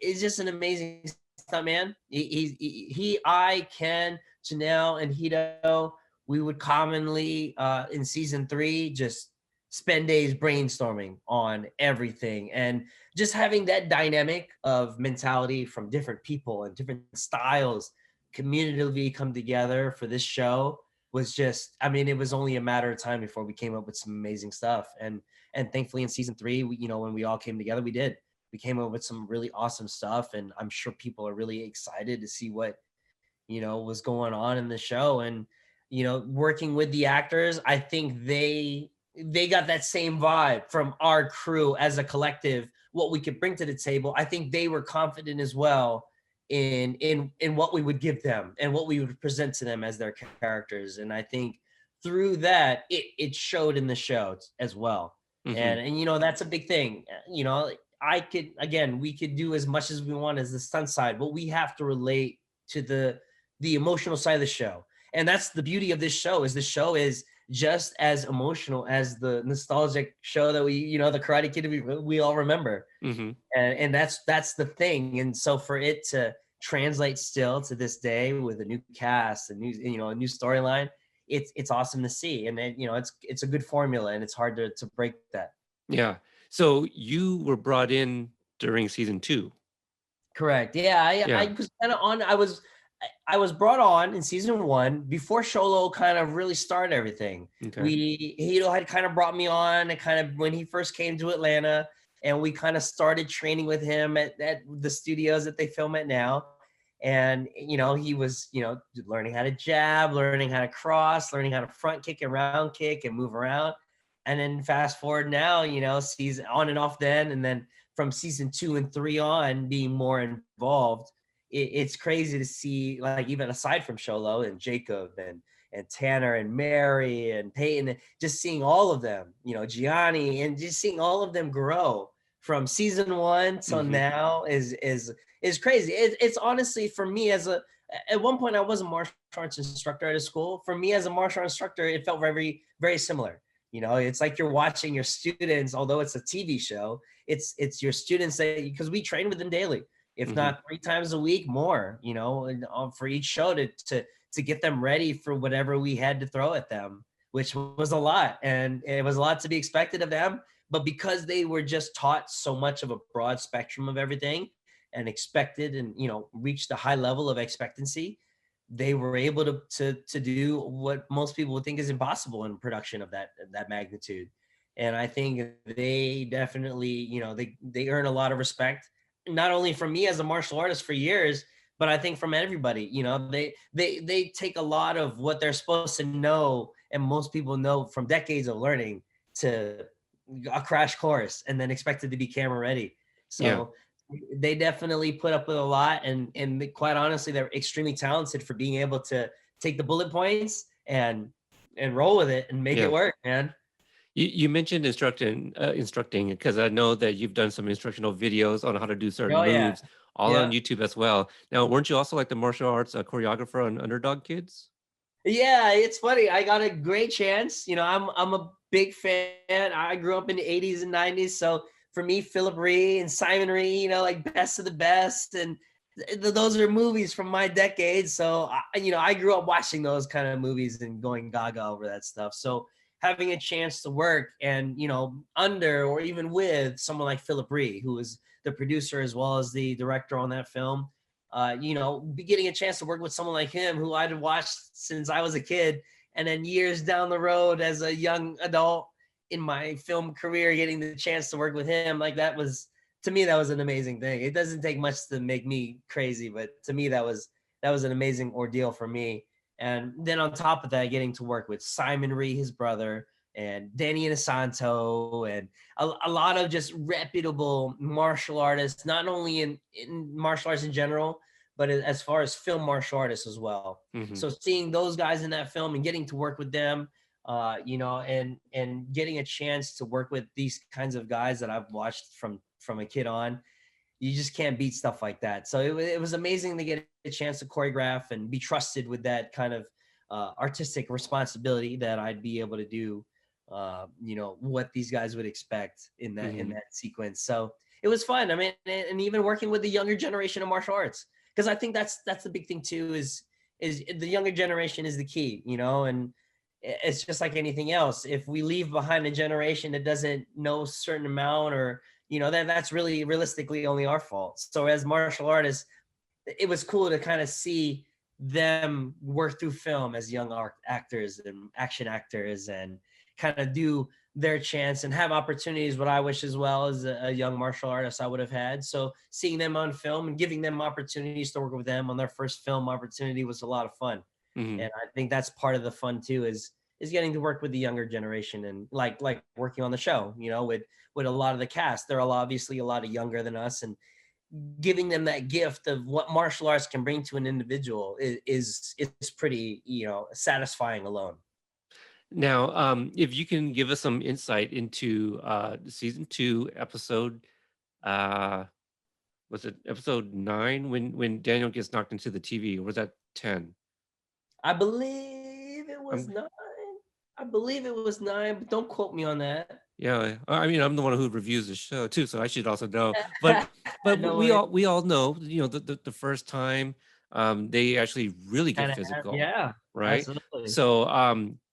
Is just an amazing stuntman. I, Ken, Janelle, and Hito. We would commonly in season 3 just spend days brainstorming on everything and just having that dynamic of mentality from different people and different styles community come together for this show was just, I mean, it was only a matter of time before we came up with some amazing stuff. And thankfully in season 3, we, you know, when we all came together, we came up with some really awesome stuff. And I'm sure people are really excited to see what, you know, was going on in the show. And, you know, working with the actors, I think they got that same vibe from our crew as a collective, what we could bring to the table. I think they were confident as well in what we would give them and what we would present to them as their characters. And I think through that it showed in the show as well. Hmm. And you know, that's a big thing. You know, we could do as much as we want as the stunt side, but we have to relate to the emotional side of the show. And that's the beauty of this show, is the show is just as emotional as the nostalgic show that we, you know, the Karate Kid we all remember. Hmm. And that's the thing. And so for it to translate still to this day with a new cast, a new, you know, a new storyline, it's awesome to see. And then, you know, it's a good formula, and it's hard to break that. Yeah. So you were brought in during season 2. Correct. Yeah, I Yeah. was kind of on. I was brought on in season 1 before Xolo kind of really started everything. Okay. Hito had kind of brought me on, and kind of when he first came to Atlanta, and we kind of started training with him at the studios that they film at now. And you know, he was, you know, learning how to jab, learning how to cross, learning how to front kick and round kick and move around. And then fast forward now, you know, season on and off then, and then from season 2 and 3 on being more involved. It's crazy to see, like, even aside from Xolo and Jacob and Tanner and Mary and Peyton, just seeing all of them, you know, Gianni, and just seeing all of them grow from season 1 till Hmm. now is crazy. It's honestly, for me, at one point I was a martial arts instructor at a school. For me as a martial arts instructor, it felt very, very similar. You know, it's like you're watching your students, although it's a TV show, it's your students that, because we train with them daily, if Hmm. not 3 times a week more, you know, and for each show to get them ready for whatever we had to throw at them, which was a lot, and it was a lot to be expected of them. But because they were just taught so much of a broad spectrum of everything and expected, and, you know, reached a high level of expectancy, they were able to do what most people would think is impossible in production of that magnitude. And I think they definitely, you know, they earn a lot of respect, not only from me as a martial artist for years, but I think from everybody. You know, they take a lot of what they're supposed to know, and most people know from decades of learning, to a crash course and then expected to be camera ready. Yeah. So they definitely put up with a lot, and quite honestly, they're extremely talented for being able to take the bullet points and roll with it and make it Yeah. work, man. You mentioned instructing because I know that you've done some instructional videos on how to do certain Oh yeah, moves, all on yeah. YouTube as well. Now, weren't you also like the martial arts choreographer on Underdog Kids? Yeah, it's funny. I got a great chance. I'm a big fan. I grew up in the 80s and 90s. So for me, Philip Ree and Simon Ree, like best of the best. And those are movies from my decade. So, I grew up watching those kind of movies and going gaga over that stuff. So having a chance to work and, under or even with someone like Philip Ree, who was the producer as well as the director on that film, be getting a chance to work with someone like him who I'd watched since I was a kid, and then years down the road as a young adult in my film career, getting the chance to work with him, like that was, to me, that was an amazing thing. It doesn't take much to make me crazy, but to me, that was an amazing ordeal for me. And then on top of that, getting to work with Simon Ree, his brother, and Danny Inosanto, and a lot of just reputable martial artists, not only in martial arts in general, but as far as film martial artists as well. Hmm. So seeing those guys in that film and getting to work with them, and getting a chance to work with these kinds of guys that I've watched from a kid on, you just can't beat stuff like that. So it was amazing to get a chance to choreograph and be trusted with that kind of artistic responsibility that I'd be able to do, what these guys would expect in Hmm. that sequence. So it was fun. I mean, and even working with the younger generation of martial arts, because I think that's the big thing too. Is the younger generation is the key, and it's just like anything else. If we leave behind a generation that doesn't know a certain amount, or that's really realistically only our fault. So as martial artists, it was cool to kind of see them work through film as young actors and action actors, and kind of do their chance and have opportunities, what I wish as well as a young martial artist I would have had. So seeing them on film and giving them opportunities to work with them on their first film opportunity was a lot of fun. Hmm. And I think that's part of the fun too, is getting to work with the younger generation, and like working on the show, with a lot of the cast. They're all obviously a lot of younger than us, and giving them that gift of what martial arts can bring to an individual is pretty, satisfying alone. Now, if you can give us some insight into season two, episode, uh, was it episode 9 when Daniel gets knocked into the TV, or was that 10? I believe it was Um, 9. I believe it was 9, but don't quote me on that. yeah, I mean, I'm the one who reviews the show too, so I should also know. But No we worries. all know, the first time they actually really get Kind of, physical, yeah, right? absolutely. So,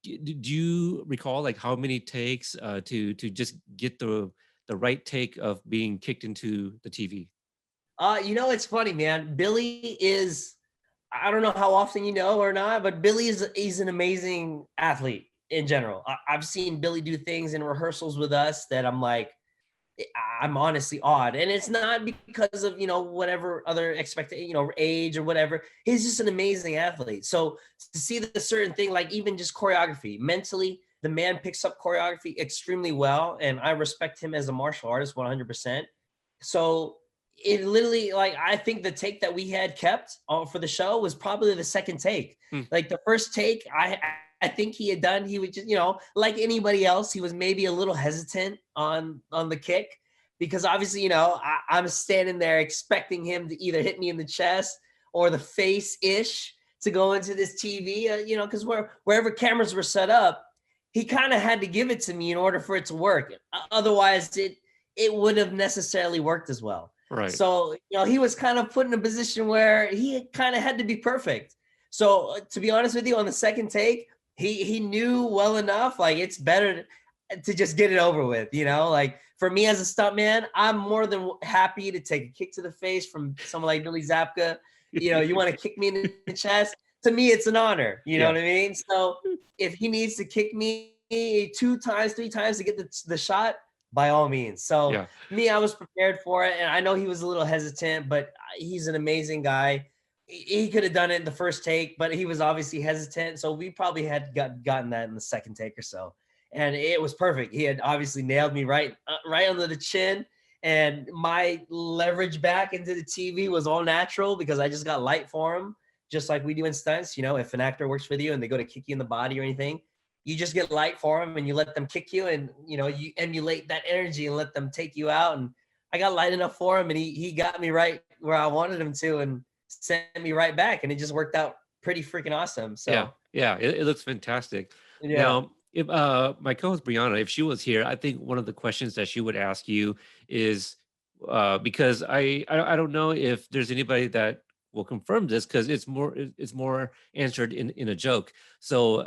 do you recall like how many takes to just get the right take of being kicked into the TV? It's funny, man. Billy is, I don't know how often you know or not, but Billy he's an amazing athlete in general. I've seen Billy do things in rehearsals with us that I'm like, I'm honestly awed. And it's not because of, whatever other expectation, age or whatever. He's just an amazing athlete. So to see the certain thing, like even just choreography, mentally, the man picks up choreography extremely well. And I respect him as a martial artist 100%. So it literally, like, I think the take that we had kept for the show was probably the second take. Hmm. Like the first take, I think he had done, he would just, like anybody else, he was maybe a little hesitant on the kick, because obviously, I'm standing there expecting him to either hit me in the chest or the face ish to go into this TV, because wherever cameras were set up, he kind of had to give it to me in order for it to work. Otherwise, it would have necessarily worked as well. Right. So, he was kind of put in a position where he kind of had to be perfect. So, to be honest with you, on the second take, he knew well enough, like it's better to just get it over with, like for me as a stuntman, I'm more than happy to take a kick to the face from someone like Billy Zapka. You want to kick me in the chest, to me it's an honor, you know Yeah. what I mean? So if he needs to kick me 2 times, 3 times to get the shot, by all means. So Yeah. me, I was prepared for it, and I know he was a little hesitant, but he's an amazing guy. He could have done it in the first take, but he was obviously hesitant. So we probably had gotten that in the second take or so, and it was perfect. He had obviously nailed me right under the chin, and my leverage back into the TV was all natural because I just got light for him, just like we do in stunts. You know, if an actor works with you and they go to kick you in the body or anything, you just get light for them and you let them kick you, and you know, you emulate that energy and let them take you out. And I got light enough for him, and he got me right where I wanted him to, and sent me right back, and it just worked out pretty freaking awesome. Yeah, So yeah, it looks fantastic. yeah. Now, if my co-host Brianna, if she was here, I think one of the questions that she would ask you is because I don't know if there's anybody that will confirm this because it's more answered in a joke. So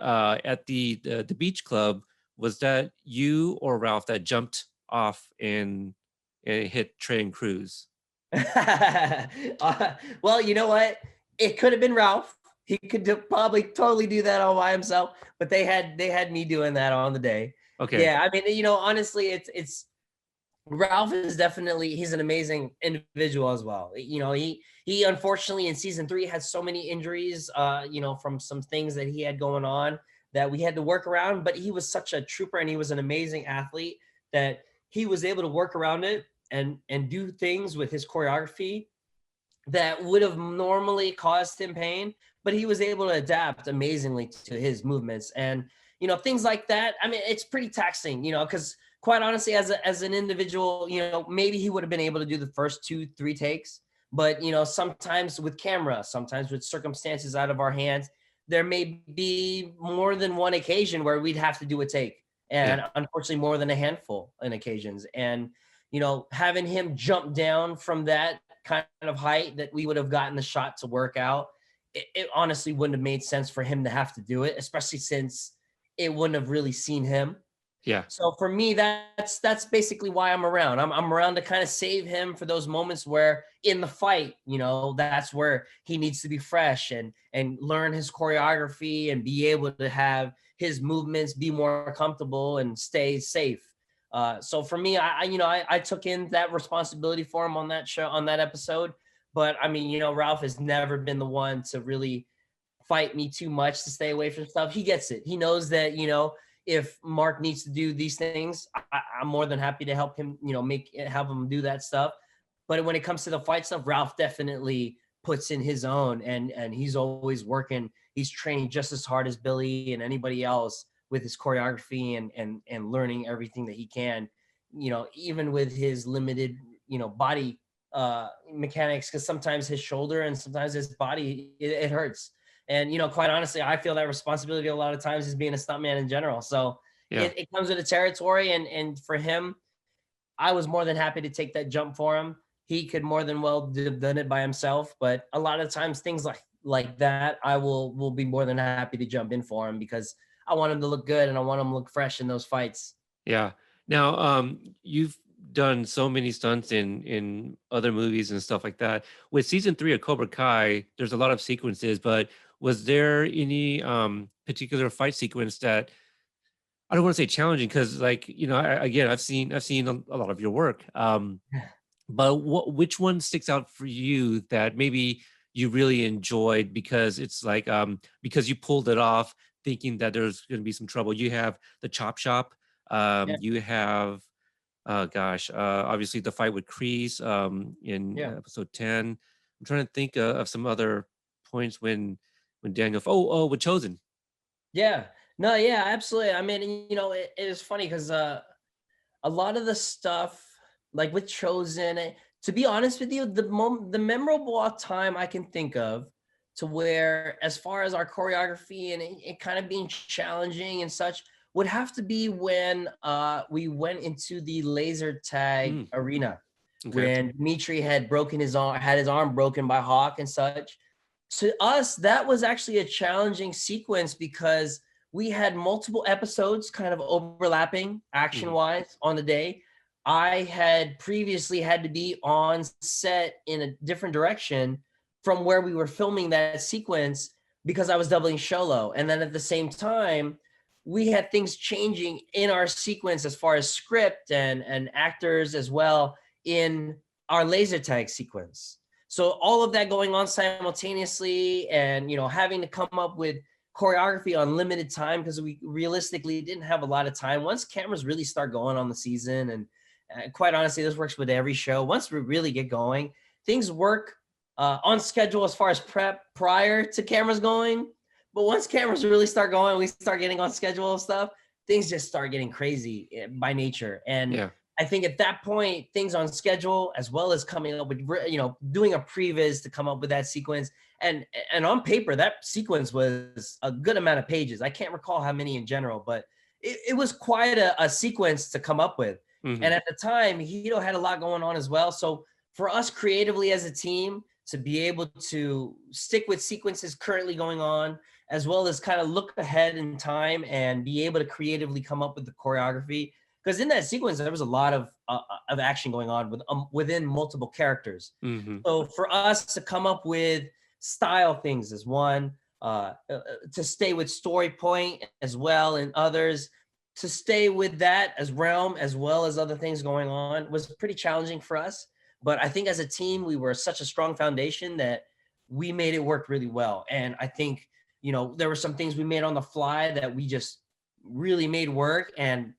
at the beach club, was that you or Ralph that jumped off and hit Trey and Cruz? Well, you know what? It could have been Ralph. He could probably totally do that all by himself, but they had me doing that on the day. Okay, Yeah, I mean, you know, honestly, it's Ralph is definitely, he's an amazing individual as well. You know, he unfortunately in season 3 had so many injuries, you know, from some things that he had going on that we had to work around. But he was such a trooper and he was an amazing athlete that he was able to work around it and do things with his choreography that would have normally caused him pain, but he was able to adapt amazingly to his movements. And, you know, things like that. I mean, it's pretty taxing, you know, because quite honestly, as an individual, you know, maybe he would have been able to do the first 2, 3 takes, but, you know, sometimes with camera, sometimes with circumstances out of our hands, there may be more than one occasion where we'd have to do a take. yeah, And unfortunately, more than a handful in occasions. And, you know, having him jump down from that kind of height that we would have gotten the shot to work out, it honestly wouldn't have made sense for him to have to do it, especially since it wouldn't have really seen him. yeah, So for me, that's basically why I'm around. I'm around to kind of save him for those moments where in the fight, you know, that's where he needs to be fresh and learn his choreography and be able to have his movements be more comfortable and stay safe. So for me, you know, I took in that responsibility for him on that show, on that episode. But I mean, you know, Ralph has never been the one to really fight me too much to stay away from stuff. He gets it. He knows that, you know, if Marc needs to do these things, I'm more than happy to help him, you know, help him do that stuff. But when it comes to the fight stuff, Ralph definitely puts in his own, and he's always working. He's training just as hard as Billy and anybody else with his choreography and learning everything that he can, you know, even with his limited, you know, body mechanics, because sometimes his shoulder and sometimes his body, it hurts. And, you know, quite honestly, I feel that responsibility a lot of times as being a stuntman in general. So yeah. it comes with the territory. And for him, I was more than happy to take that jump for him. He could more than well have done it by himself. But a lot of times things like that, I will be more than happy to jump in for him because I want him to look good and I want him to look fresh in those fights. Yeah. Now, you've done so many stunts in other movies and stuff like that. With season 3 of Cobra Kai, there's a lot of sequences, but was there any particular fight sequence that I don't want to say challenging because, like, you know, again, I've seen a lot of your work. But which one sticks out for you that maybe you really enjoyed because it's like because you pulled it off thinking that there's going to be some trouble. You have the chop shop. Yeah. You have gosh, obviously the fight with Kreese in Yeah. episode 10. I'm trying to think of some other points when Daniel. Oh, with Chosen. Yeah. No, yeah, absolutely. I mean, you know, it is funny because a lot of the stuff, like with Chosen, to be honest with you, the memorable time I can think of to where, as far as our choreography and it kind of being challenging and such, would have to be when we went into the laser tag Mm, arena okay. when Dimitri had broken his arm, had his arm broken by Hawk and such. To us, that was actually a challenging sequence because we had multiple episodes kind of overlapping action Mhm. wise on the day. I had previously had to be on set in a different direction from where we were filming that sequence because I was doubling Sholo. And then at the same time, we had things changing in our sequence as far as script and actors as well in our laser tag sequence. So all of that going on simultaneously, and you know, having to come up with choreography on limited time because we realistically didn't have a lot of time. Once cameras really start going on the season quite honestly, this works with every show. Once we really get going, things work on schedule as far as prep prior to cameras going. But once cameras really start going, we start getting on schedule and stuff, things just start getting crazy by nature. And Yeah. I think at that point, things on schedule, as well as coming up with, doing a previs to come up with that sequence. And on paper, that sequence was a good amount of pages. I can't recall how many in general, but it was quite a sequence to come up with. Hmm. And at the time, Hito had a lot going on as well. So for us creatively as a team to be able to stick with sequences currently going on, as well as kind of look ahead in time and be able to creatively come up with the choreography. Because in that sequence, there was a lot of action going on within multiple characters. Hmm. So for us to come up with style things as one, to stay with story point as well, and others to stay with that as realm, as well as other things going on, was pretty challenging for us. But I think as a team, we were such a strong foundation that we made it work really well. And I think, there were some things we made on the fly that we just really made work. And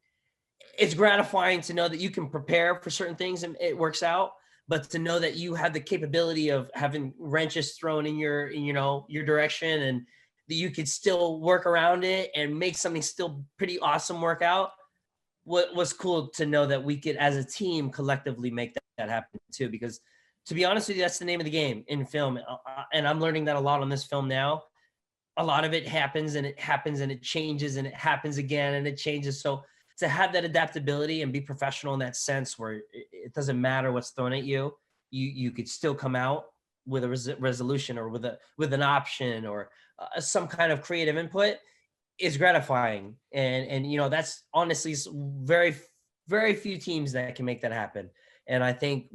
it's gratifying to know that you can prepare for certain things and it works out, but to know that you have the capability of having wrenches thrown in your direction, and that you could still work around it and make something still pretty awesome work out. What was cool to know that we could, as a team, collectively make that happen too. Because to be honest with you, that's the name of the game in film. And I'm learning that a lot on this film now. A lot of it happens and it happens and it changes and it happens again and it changes. So to have that adaptability and be professional in that sense, where it doesn't matter what's thrown at you, you could still come out with a resolution, or with an option, or some kind of creative input, is gratifying. And that's honestly very, very few teams that can make that happen. And I think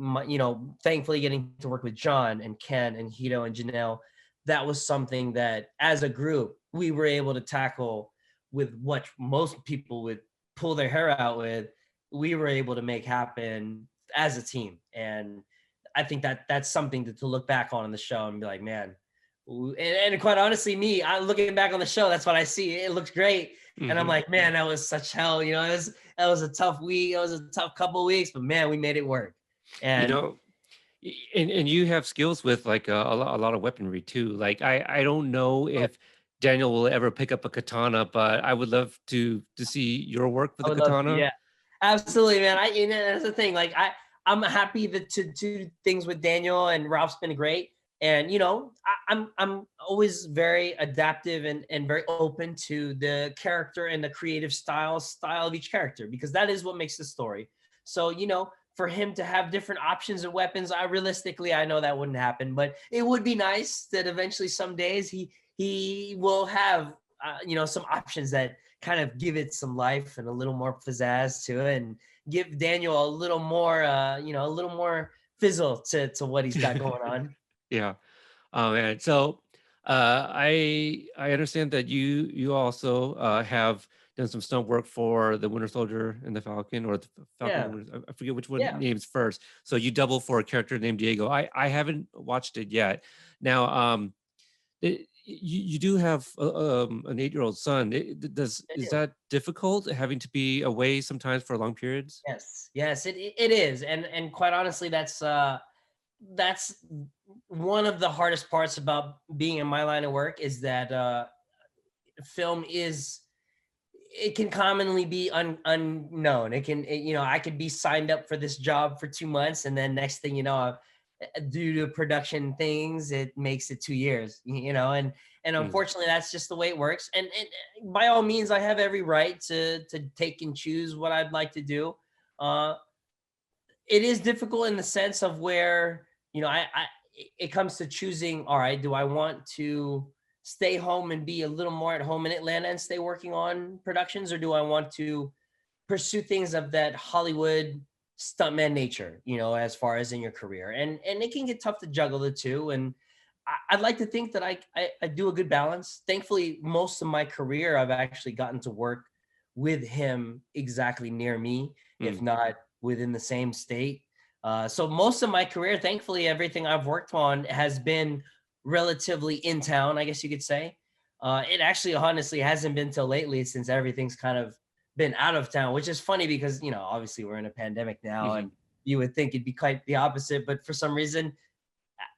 thankfully getting to work with John and Ken and Hito and Janelle, that was something that as a group we were able to tackle with what most people would pull their hair out with. We were able to make happen as a team. And I think that that's something to look back on in the show and be like, man. And quite honestly, I'm looking back on the show, that's what I see. It looks great. And I'm Hmm. like, man, that was such hell. That was a tough week. It was a tough couple of weeks, but man, we made it work. You And know, and you have skills with like a lot of weaponry too. Like I don't know if Daniel will ever pick up a katana, but I would love to see your work with I the would love to, katana. yeah. Absolutely, man. That's the thing. Like I'm happy that to do things with Daniel and Ralph's been great. And I'm always very adaptive and very open to the character and the creative style of each character, because that is what makes the story. So for him to have different options of weapons, I know that wouldn't happen, but it would be nice that eventually some days he will have some options that kind of give it some life and a little more pizzazz to it, and give Daniel a little more, a little more fizzle to what he's got going on. Yeah. Oh man. So I understand that you also have done some stunt work for the Winter Soldier and the Falcon, or the Falcon and Yeah, the Winter, I forget which one yeah, names first. So you double for a character named Diego. I haven't watched it yet. Now you do have an 8-year-old son. I Is do. that difficult having to be away sometimes for long periods? Yes, it is. And quite honestly, that's one of the hardest parts about being in my line of work, is that film is, it can commonly be unknown. I could be signed up for this job for 2 months, and then next thing you know, due to production things, it makes it 2 years. And Mm, unfortunately, that's just the way it works. And by all means, I have every right to take and choose what I'd like to do. Uh, it is difficult in the sense of where it comes to choosing. All right, do I want to stay home and be a little more at home in Atlanta and stay working on productions, or do I want to pursue things of that Hollywood stuntman nature, as far as in your career? And it can get tough to juggle the two. And I'd like to think that I do a good balance. Thankfully, most of my career I've actually gotten to work with him exactly near me, if mm, not within the same state. So most of my career, thankfully, everything I've worked on has been relatively in town, I guess you could say. It actually honestly hasn't been till lately, since everything's kind of been out of town, which is funny because, you know, obviously we're in a pandemic now Hmm. and you would think it'd be quite the opposite. But for some reason,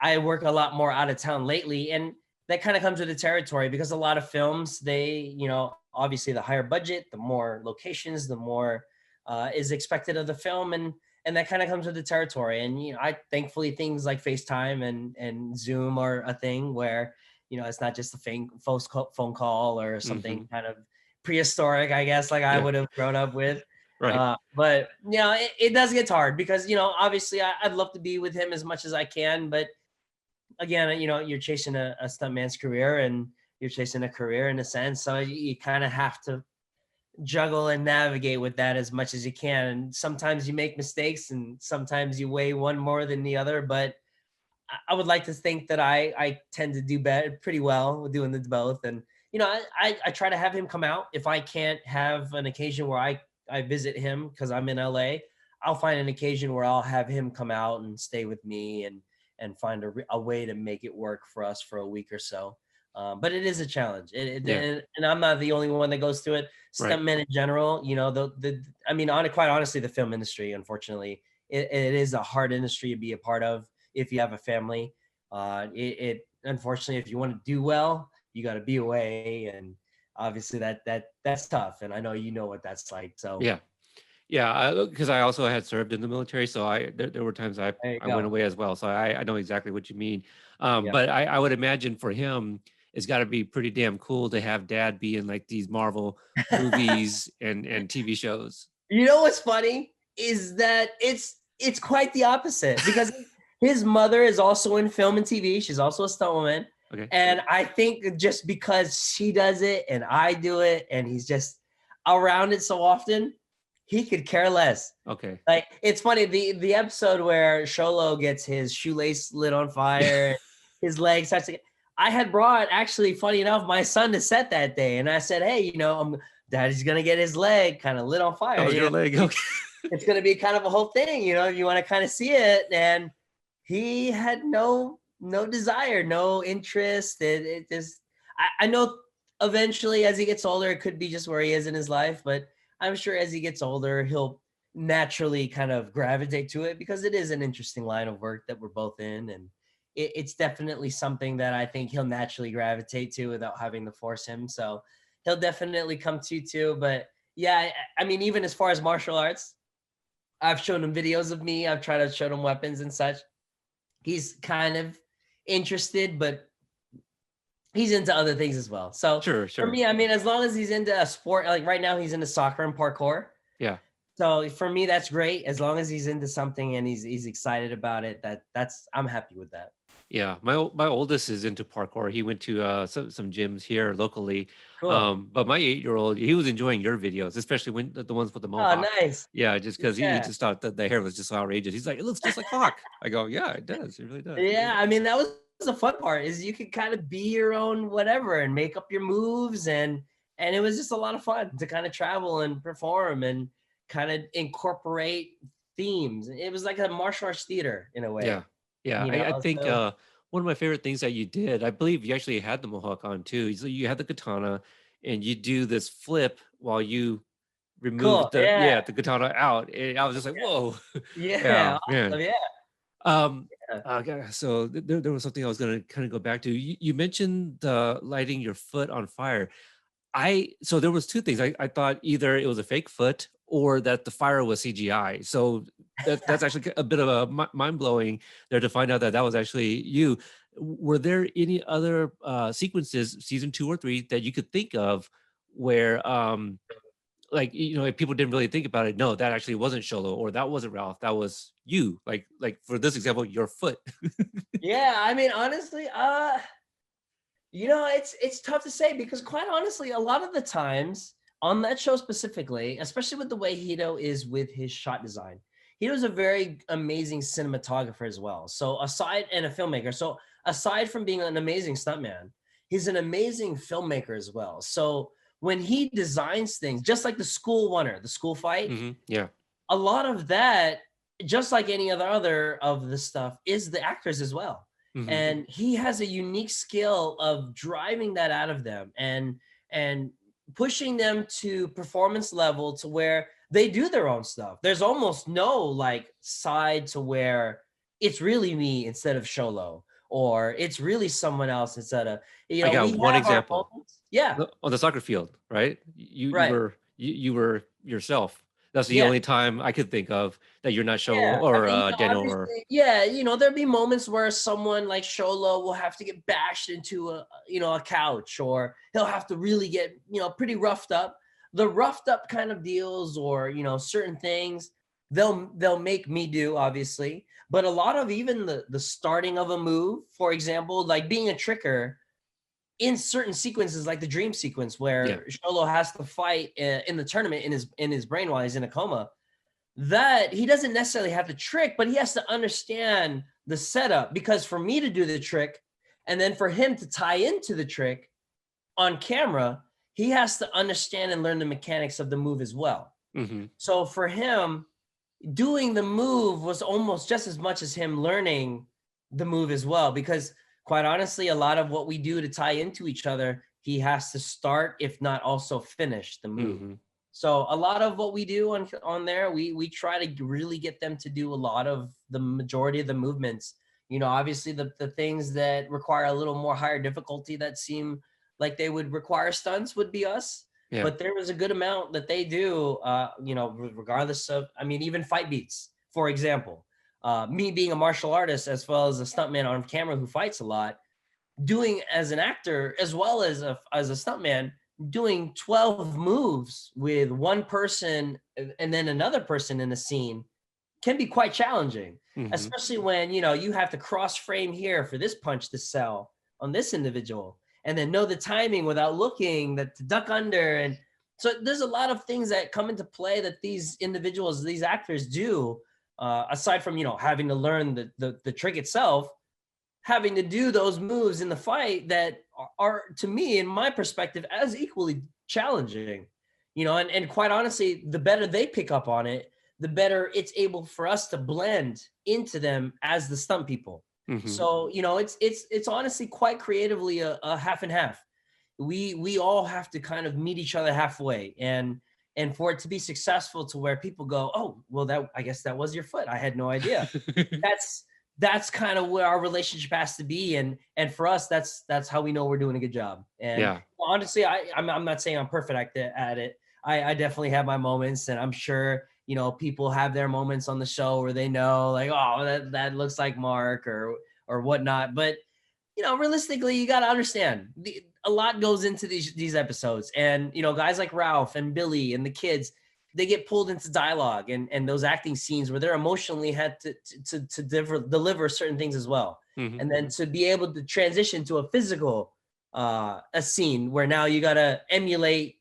I work a lot more out of town lately. And that kind of comes with the territory because a lot of films, they, you know, obviously the higher budget, the more locations, the more is expected of the film. And that kind of comes with the territory. And, you know, I thankfully things like FaceTime and Zoom are a thing where, you know, it's not just a phone call or something Hmm. kind of prehistoric, I guess, like I Yeah. would have grown up with. Right. But you know, it does get hard because, you know, obviously I'd love to be with him as much as I can, but again, you know, you're chasing a stuntman's career and you're chasing a career in a sense. So you kind of have to juggle and navigate with that as much as you can. And sometimes you make mistakes and sometimes you weigh one more than the other. But I would like to think that I tend to do better, pretty well with doing the both. And, you know, I try to have him come out. If I can't have an occasion where I visit him because I'm in LA, I'll find an occasion where I'll have him come out and stay with me and find a way to make it work for us for a week or so. But it is a challenge. Yeah. And I'm not the only one that goes through it. Right. Stuntmen in general, you know, I mean, quite honestly, the film industry, unfortunately, it is a hard industry to be a part of if you have a family. It unfortunately, if you want to do well, you got to be away, and obviously that's tough. And I know you know what that's like. So Yeah. Yeah, because I also had served in the military, so there were times there you I went go. away as well. So I know exactly what you mean. Yeah. But I would imagine for him, it's got to be pretty damn cool to have dad be in like these Marvel movies and TV shows. You know what's funny is that it's quite the opposite because his mother is also in film and TV. She's also a stunt woman. Okay. And I think just because she does it and I do it and he's just around it so often, he could care less. Okay. Like it's funny, the episode where Xolo gets his shoelace lit on fire, his leg starts to get, I had brought actually, funny enough, my son to set that day. And I said, hey, you know, daddy's gonna get his leg kind of lit on That fire. was You your know, leg. Okay. it's gonna be kind of a whole thing, you know, you want to kind of see it. And he had no desire, no interest. It just I know eventually as he gets older, it could be just where he is in his life, but I'm sure as he gets older, he'll naturally kind of gravitate to it because it is an interesting line of work that we're both in. And it's definitely something that I think he'll naturally gravitate to without having to force him. So he'll definitely come to too. But yeah, I mean, even as far as martial arts, I've shown him videos of me. I've tried to show him weapons and such. He's kind of interested, but he's into other things as well. So Sure. for Sure. me, I mean, as long as he's into a sport, like right now he's into soccer and parkour. Yeah. So for me, that's great. As long as he's into something and he's excited about it, that's I'm happy with that. Yeah, my oldest is into parkour. He went to some gyms here locally. Cool. But my 8-year-old, he was enjoying your videos, especially when the ones with the Oh, mohawk. nice. Yeah, just because he Yeah. just thought that the hair was just so outrageous. He's like, it looks just like Hawk. I go, yeah, it does. It really does. Yeah. I mean, that was the fun part is you could kind of be your own whatever and make up your moves and it was just a lot of fun to kind of travel and perform and kind of incorporate themes. It was like a martial arts theater in a Yeah. way, Yeah. you know. I think So one of my favorite things that you did, I believe you actually had the mohawk on too. So you had the katana and you do this flip while you remove cool. Yeah. the katana out. And I was just like, whoa. Yeah. Yeah, man. Awesome. Yeah. Um, Yeah. so there was something I was gonna kind of go back to. You mentioned the lighting your foot on fire. So there was two things. I thought either it was a fake foot or that the fire was CGI. So that's actually a bit of a mind blowing there to find out that that was actually you. Were there any other sequences, season 2 or 3, that you could think of where like if people didn't really think about it, no, that actually wasn't Sholo or that wasn't Ralph, that was you, like for this example, your foot. Yeah. I mean, honestly, you know, it's tough to say because quite honestly, a lot of the times on that show specifically, especially with the way Hito is with his shot design, Hito's a very amazing cinematographer as well. So and a filmmaker. So aside from being an amazing stuntman, he's an amazing filmmaker as well. So when he designs things, just like the school the school fight, Yeah. a lot of that, just like any other of the stuff, is the actors as well. Hmm. And he has a unique skill of driving that out of them and pushing them to performance level to where they do their own stuff. There's almost no like side to where it's really me instead of Xolo, or it's really someone else instead of, I we got one have our example. moments. Yeah, On the soccer field, right? right. You were yourself. That's the Yeah. only time I could think of that you're not Yeah, Shola I or mean, Daniel or obviously, yeah, there'll be moments where someone like Sholo will have to get bashed into a couch, or he'll have to really get, pretty roughed up. The roughed up kind of deals, or certain things, they'll make me do, obviously. But a lot of even the starting of a move, for example, like being a tricker in certain sequences, like the dream sequence yeah. where Sholo has to fight in the tournament in his brain while he's in a coma, that he doesn't necessarily have to trick, but he has to understand the setup, because for me to do the trick and then for him to tie into the trick on camera, he has to understand and learn the mechanics of the move as well. Hmm. So for him, doing the move was almost just as much as him learning the move as well, because quite honestly, a lot of what we do to tie into each other, he has to start, if not also finish the move. Hmm. So a lot of what we do on there, we try to really get them to do a lot of the majority of the movements. Obviously the things that require a little more higher difficulty that seem like they would require stunts would be us. Yeah. But there is a good amount that they do, regardless of, I mean, even fight beats, for example. Me being a martial artist as well as a stuntman on camera who fights a lot, doing as an actor as well as a stuntman, doing 12 moves with one person and then another person in a scene can be quite challenging, Hmm. especially when you have to cross frame here for this punch to sell on this individual, and then know the timing without looking, that to duck under. And so there's a lot of things that come into play that these individuals, these actors do, aside from having to learn the trick itself, having to do those moves in the fight that are, to me, in my perspective, as equally challenging. And quite honestly, the better they pick up on it, the better it's able for us to blend into them as the stunt people. Hmm. So it's honestly quite creatively a half and half. We all have to kind of meet each other halfway, and for it to be successful to where people go, oh well, that, I guess that was your foot, I had no idea. That's kind of where our relationship has to be, and for us, that's how we know we're doing a good job. And Yeah. honestly, I'm not saying I'm perfect at it. I definitely have my moments, and I'm sure people have their moments on the show where they know, like, oh, that looks like Mark or whatnot. But realistically, you got to understand, a lot goes into these episodes, and guys like Ralph and Billy and the kids, they get pulled into dialogue and those acting scenes where they're emotionally had to deliver certain things as well, Hmm. and then to be able to transition to a physical a scene where now you got to emulate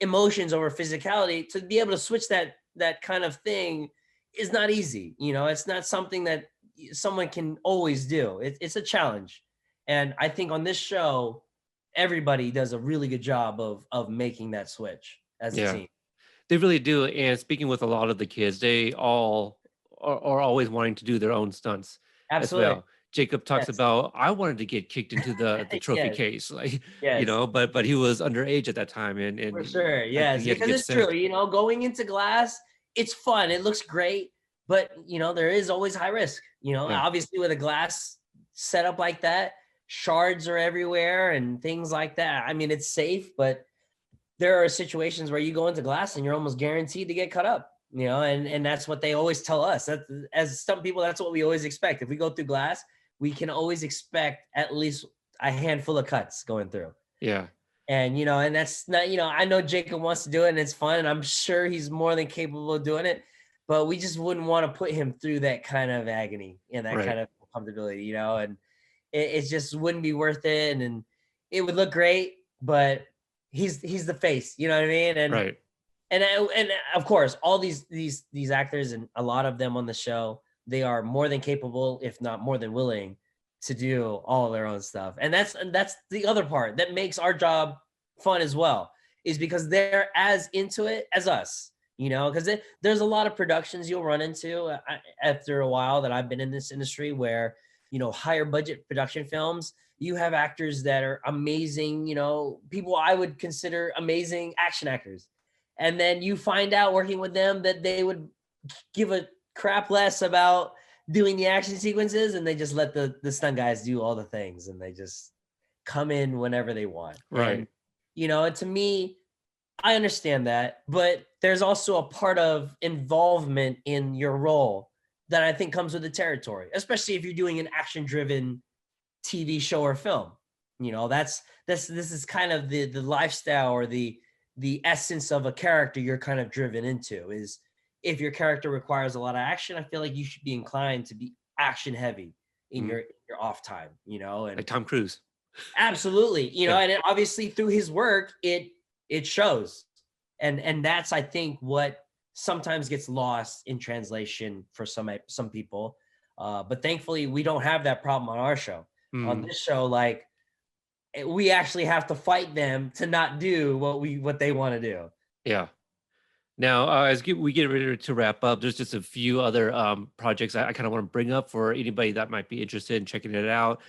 emotions over physicality, to be able to switch that kind of thing is not easy. It's not something that someone can always do. It's a challenge. And I think on this show, everybody does a really good job of making that switch as a Yeah. team. They really do. And speaking with a lot of the kids, they all are always wanting to do their own stunts as Absolutely. well. Jacob talks Yes. about, I wanted to get kicked into the trophy Yes. case, like, Yes. but he was underage at that time, and For sure. I think Yes. he had to Because get it's true. sent. Going into glass, it's fun. It looks great. But, there is always high risk. Yeah. Obviously, with a glass setup like that, shards are everywhere and things like that. I mean, it's safe, but there are situations where you go into glass and you're almost guaranteed to get cut up, and that's what they always tell us. That, as some people, that's what we always expect. If we go through glass, we can always expect at least a handful of cuts going through. Yeah. And that's not, I know Jacob wants to do it and it's fun, and I'm sure he's more than capable of doing it, but we just wouldn't want to put him through that kind of agony and that Right. kind of comfortability, and it just wouldn't be worth it. And it would look great, but he's the face, you know what I mean? Right. And of course, all these actors, and a lot of them on the show, they are more than capable, if not more than willing, to do all their own stuff. And that's the other part that makes our job fun as well, is because they're as into it as us. Because there's a lot of productions you'll run into after a while that I've been in this industry where higher budget production films, You have actors that are amazing, you know, people I would consider amazing action actors. And then you find out working with them that they would give a crap less about doing the action sequences, and they just let the stunt guys do all the things, and they just come in whenever they want. Right. And you know, to me, I understand that, but there's also a part of involvement in your role that I think comes with the territory, especially if you're doing an action-driven TV show or film. You know, this is kind of the lifestyle or the essence of a character you're kind of driven into. Is if your character requires a lot of action, I feel like you should be inclined to be action heavy in Mhm. your off time, you know, and Like Tom Cruise. absolutely, you know, Yeah. and it, obviously through his work, it shows, and that's I think what sometimes gets lost in translation for some people. But thankfully, we don't have that problem on our show. On Mm, this show, like we actually have to fight them to not do what they want to do. yeah. Now, we get ready to wrap up, there's just a few other projects I kind of want to bring up for anybody that might be interested in checking it out.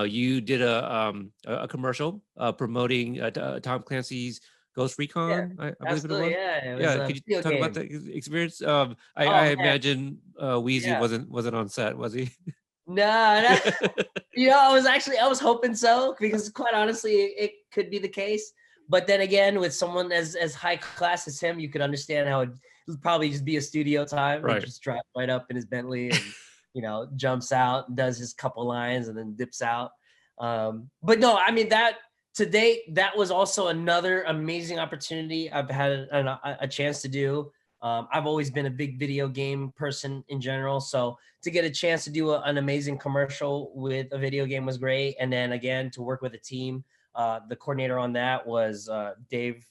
You did a commercial promoting Tom Clancy's Ghost Yeah, Recon, I believe it absolutely. was. Yeah, it was Yeah, a could you video talk about game. that experience? I Oh man, imagine Wheezy yeah. wasn't on set, was he? No, no. You know, I was hoping so because quite honestly, it could be the case. But then again, with someone as high class as him, you could understand how it'd probably just be a studio time. He Right. just drives right up in his Bentley and you know jumps out and does his couple lines and then dips out. But no, I mean that to date, that was also another amazing opportunity I've had a chance to do. I've always been a big video game person in general, so to get a chance to do an amazing commercial with a video game was great. And then again, to work with a team, the coordinator on that was Dave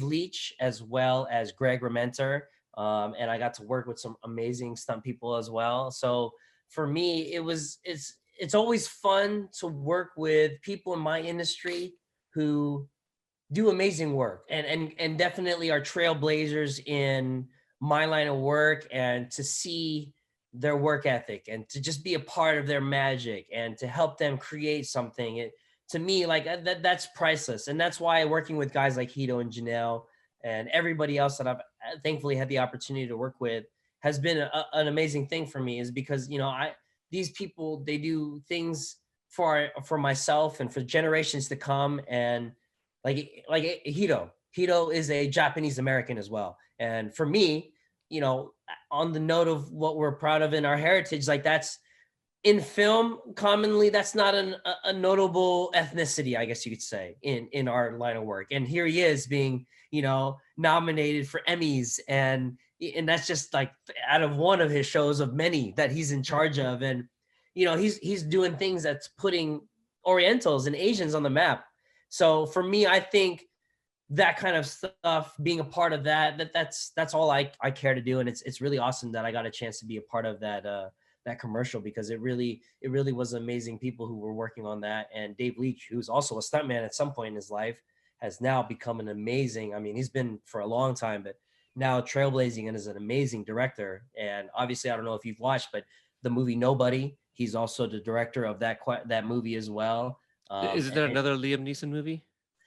Leach, as well as Greg Rementer. And I got to work with some amazing stunt people as well. So for me, it's always fun to work with people in my industry who do amazing work and definitely are trailblazers in my line of work, and to see their work ethic and to just be a part of their magic and to help them create something, it to me like that's priceless. And that's why working with guys like Hito and Janelle and everybody else that I've thankfully had the opportunity to work with has been an amazing thing for me, is because you know I these people, they do things for myself and for generations to come. And like Hito is a Japanese American as well. And for me, you know, on the note of what we're proud of in our heritage, like that's in film commonly that's not a notable ethnicity, I guess you could say, in our line of work. And here he is being, you know, nominated for Emmys, and that's just like out of one of his shows of many that he's in charge of. And you know, he's doing things that's putting Orientals and Asians on the map. So for me, I think that kind of stuff, being a part of that's all I care to do. And it's really awesome that I got a chance to be a part of that commercial, because it really was amazing people who were working on that. And Dave Leach, who's also a stuntman at some point in his life, has now become an amazing, I mean, he's been for a long time, but now trailblazing and is an amazing director. And obviously, I don't know if you've watched, but the movie Nobody, he's also the director of that movie as well. Isn't there another Liam Neeson movie?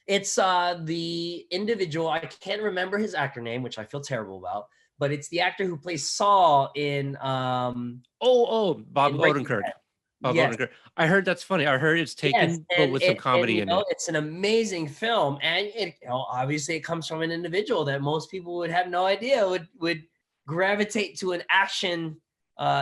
It's the individual, I can't remember his actor name, which I feel terrible about, but it's the actor who plays Saul Bob in Breaking Odenkirk. Bad. Bob Yes. Odenkirk. I heard that's funny. I heard it's Yes, taken, but with some and comedy you in know, it. it's an amazing film, and it, you know, obviously it comes from an individual that most people would have no idea would gravitate to an action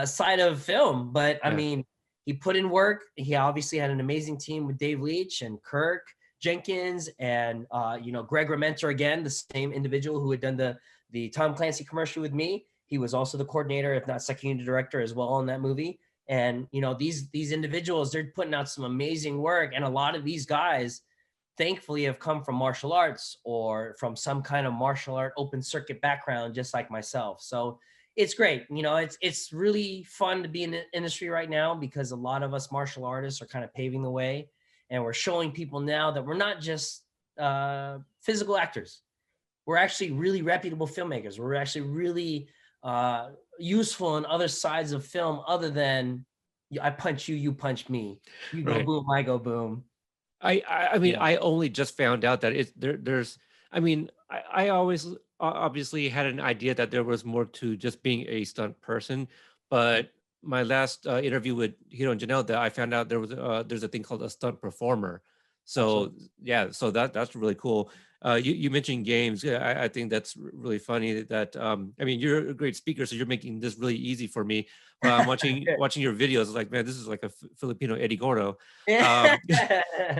side of film. But I Yeah. mean, he put in work. He obviously had an amazing team with Dave Leach and Kirk Jenkins and you know, Greg Rementer, again, the same individual who had done the Tom Clancy commercial with me. He was also the coordinator, if not second unit director, as well on that movie. And you know, these individuals, they're putting out some amazing work, and a lot of these guys thankfully have come from martial arts or from some kind of martial art open circuit background, just like myself. So it's great. You know, it's really fun to be in the industry right now, because a lot of us martial artists are kind of paving the way, and we're showing people now that we're not just physical actors. We're actually really reputable filmmakers. We're actually really useful in other sides of film other than I punch you, you punch me. You go Right. boom, I go boom. I mean, Yeah. I only just found out that there's I mean, I always obviously had an idea that there was more to just being a stunt person, but my last interview with Hiro and Janelle, that I found out there's a thing called a stunt performer. So Absolutely. yeah, so that's really cool. You mentioned games. Yeah, I think that's really funny. That I mean, you're a great speaker, so you're making this really easy for me. But I'm watching your videos. Like, man, this is like a Filipino Eddie Gordo. Um,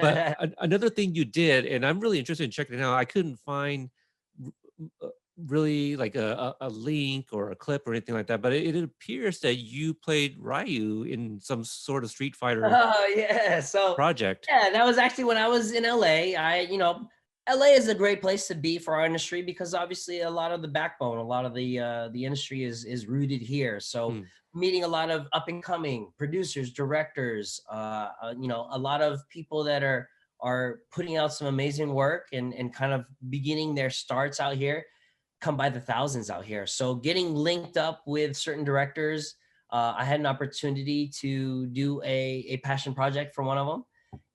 but Yeah. another thing you did, and I'm really interested in checking it out, I couldn't find r- really like a link or a clip or anything like that, but it appears that you played Ryu in some sort of Street Fighter Oh yeah. So project. yeah, that was actually when I was in LA. LA is a great place to be for our industry because obviously a lot of the backbone, a lot of the industry is rooted here. So Hmm. meeting a lot of up and coming producers, directors, a lot of people that are putting out some amazing work and kind of beginning their starts out here come by the thousands out here. So getting linked up with certain directors, I had an opportunity to do a passion project for one of them.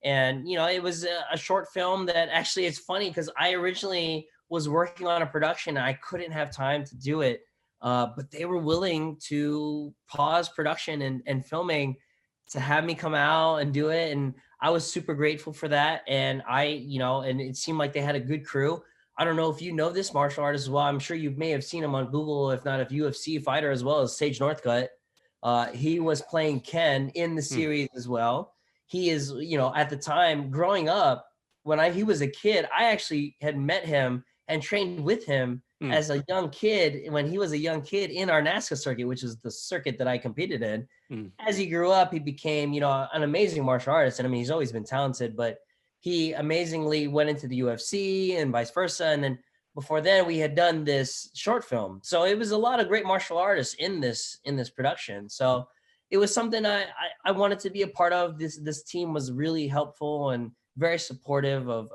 And, it was a short film that actually it's funny because I originally was working on a production. And I couldn't have time to do it. But they were willing to pause production and filming to have me come out and do it. And I was super grateful for that. And and it seemed like they had a good crew. I don't know if you know this martial artist as well. I'm sure you may have seen him on Google, if not a UFC fighter as well as Sage Northcutt. He was playing Ken in the Hmm. series as well. He is, at the time growing up, when he was a kid, I actually had met him and trained with him Hmm. as a young kid when he was a young kid in our NASCAR circuit, which is the circuit that I competed in. Hmm. As he grew up, he became, an amazing martial artist. And I mean, he's always been talented, but he amazingly went into the UFC and vice versa. And then before then, we had done this short film. So it was a lot of great martial artists in this production. So it was something I wanted to be a part of. This team was really helpful and very supportive of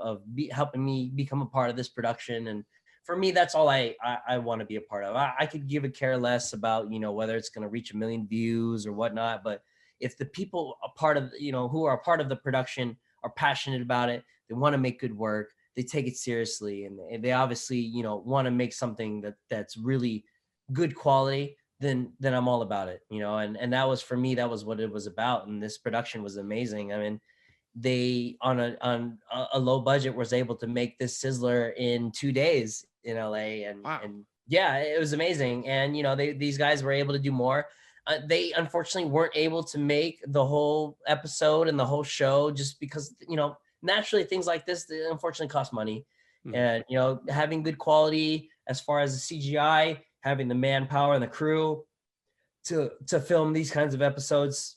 helping me become a part of this production. And for me, that's all I want to be a part of. I could give a care less about whether it's going to reach 1 million views or whatnot, but if the people a part of who are a part of the production are passionate about it, they want to make good work, they take it seriously, and they obviously want to make something that's really good quality, then I'm all about it. And that was for me, that was what it was about. And this production was amazing. I mean, they on a low budget was able to make this sizzler in 2 days in LA, and Wow. and yeah, it was amazing. And these guys were able to do more. They unfortunately weren't able to make the whole episode and the whole show just because naturally things like this, they unfortunately cost money. Hmm. And having good quality as far as the CGI, having the manpower and the crew to film these kinds of episodes,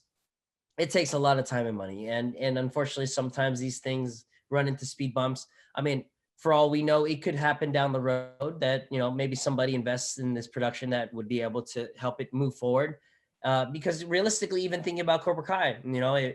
it takes a lot of time and money. And unfortunately sometimes these things run into speed bumps. I mean, for all we know, it could happen down the road that maybe somebody invests in this production that would be able to help it move forward. Because realistically, even thinking about Cobra Kai,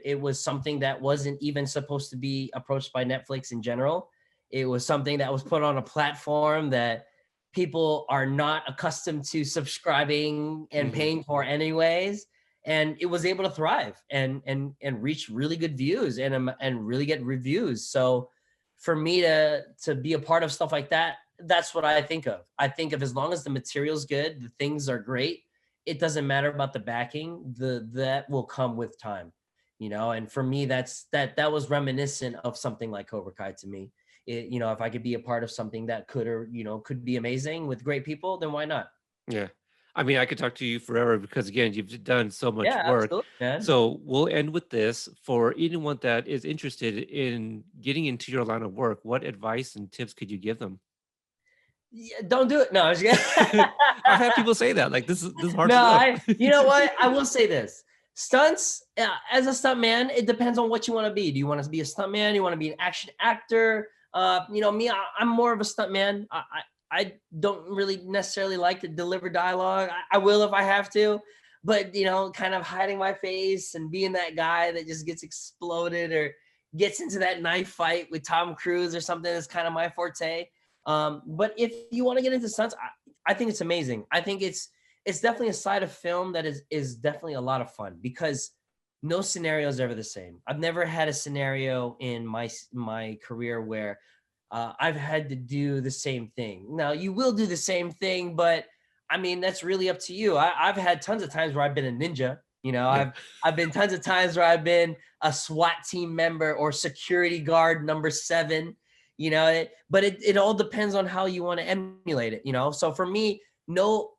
it was something that wasn't even supposed to be approached by Netflix in general. It was something that was put on a platform that people are not accustomed to subscribing and Hmm. paying for anyways, and it was able to thrive and reach really good views and really get reviews. So for me to be a part of stuff like that, that's what I think of. I think of, as long as the material's good, the things are great, it doesn't matter about the backing, that will come with time. And for me, that was reminiscent of something like Cobra Kai to me. If I could be a part of something that could be amazing with great people, then why not? Yeah. I mean, I could talk to you forever because again, you've done so much Yeah, work. absolutely, man. So we'll end with this. For anyone that is interested in getting into your line of work, what advice and tips could you give them? Yeah, don't do it. No, I'm just kidding. I've had people say that, like, this is hard No, stuff. you know what? I will say this. Stunts, as a stunt man, it depends on what you want to be. Do you want to be a stunt man? You want to be an action actor? Me, I'm more of a stunt man. I don't really necessarily like to deliver dialogue. I will if I have to, but kind of hiding my face and being that guy that just gets exploded or gets into that knife fight with Tom Cruise or something is kind of my forte. But if you want to get into stunts, I think it's amazing. I think it's definitely a side of film that is definitely a lot of fun because no scenario is ever the same. I've never had a scenario in my career where I've had to do the same thing. Now you will do the same thing, but I mean that's really up to you. I've had tons of times where I've been a ninja. You know, Yeah. I've been tons of times where I've been a SWAT team member or security guard number 7. You know, but it all depends on how you want to emulate it. You know, so for me, no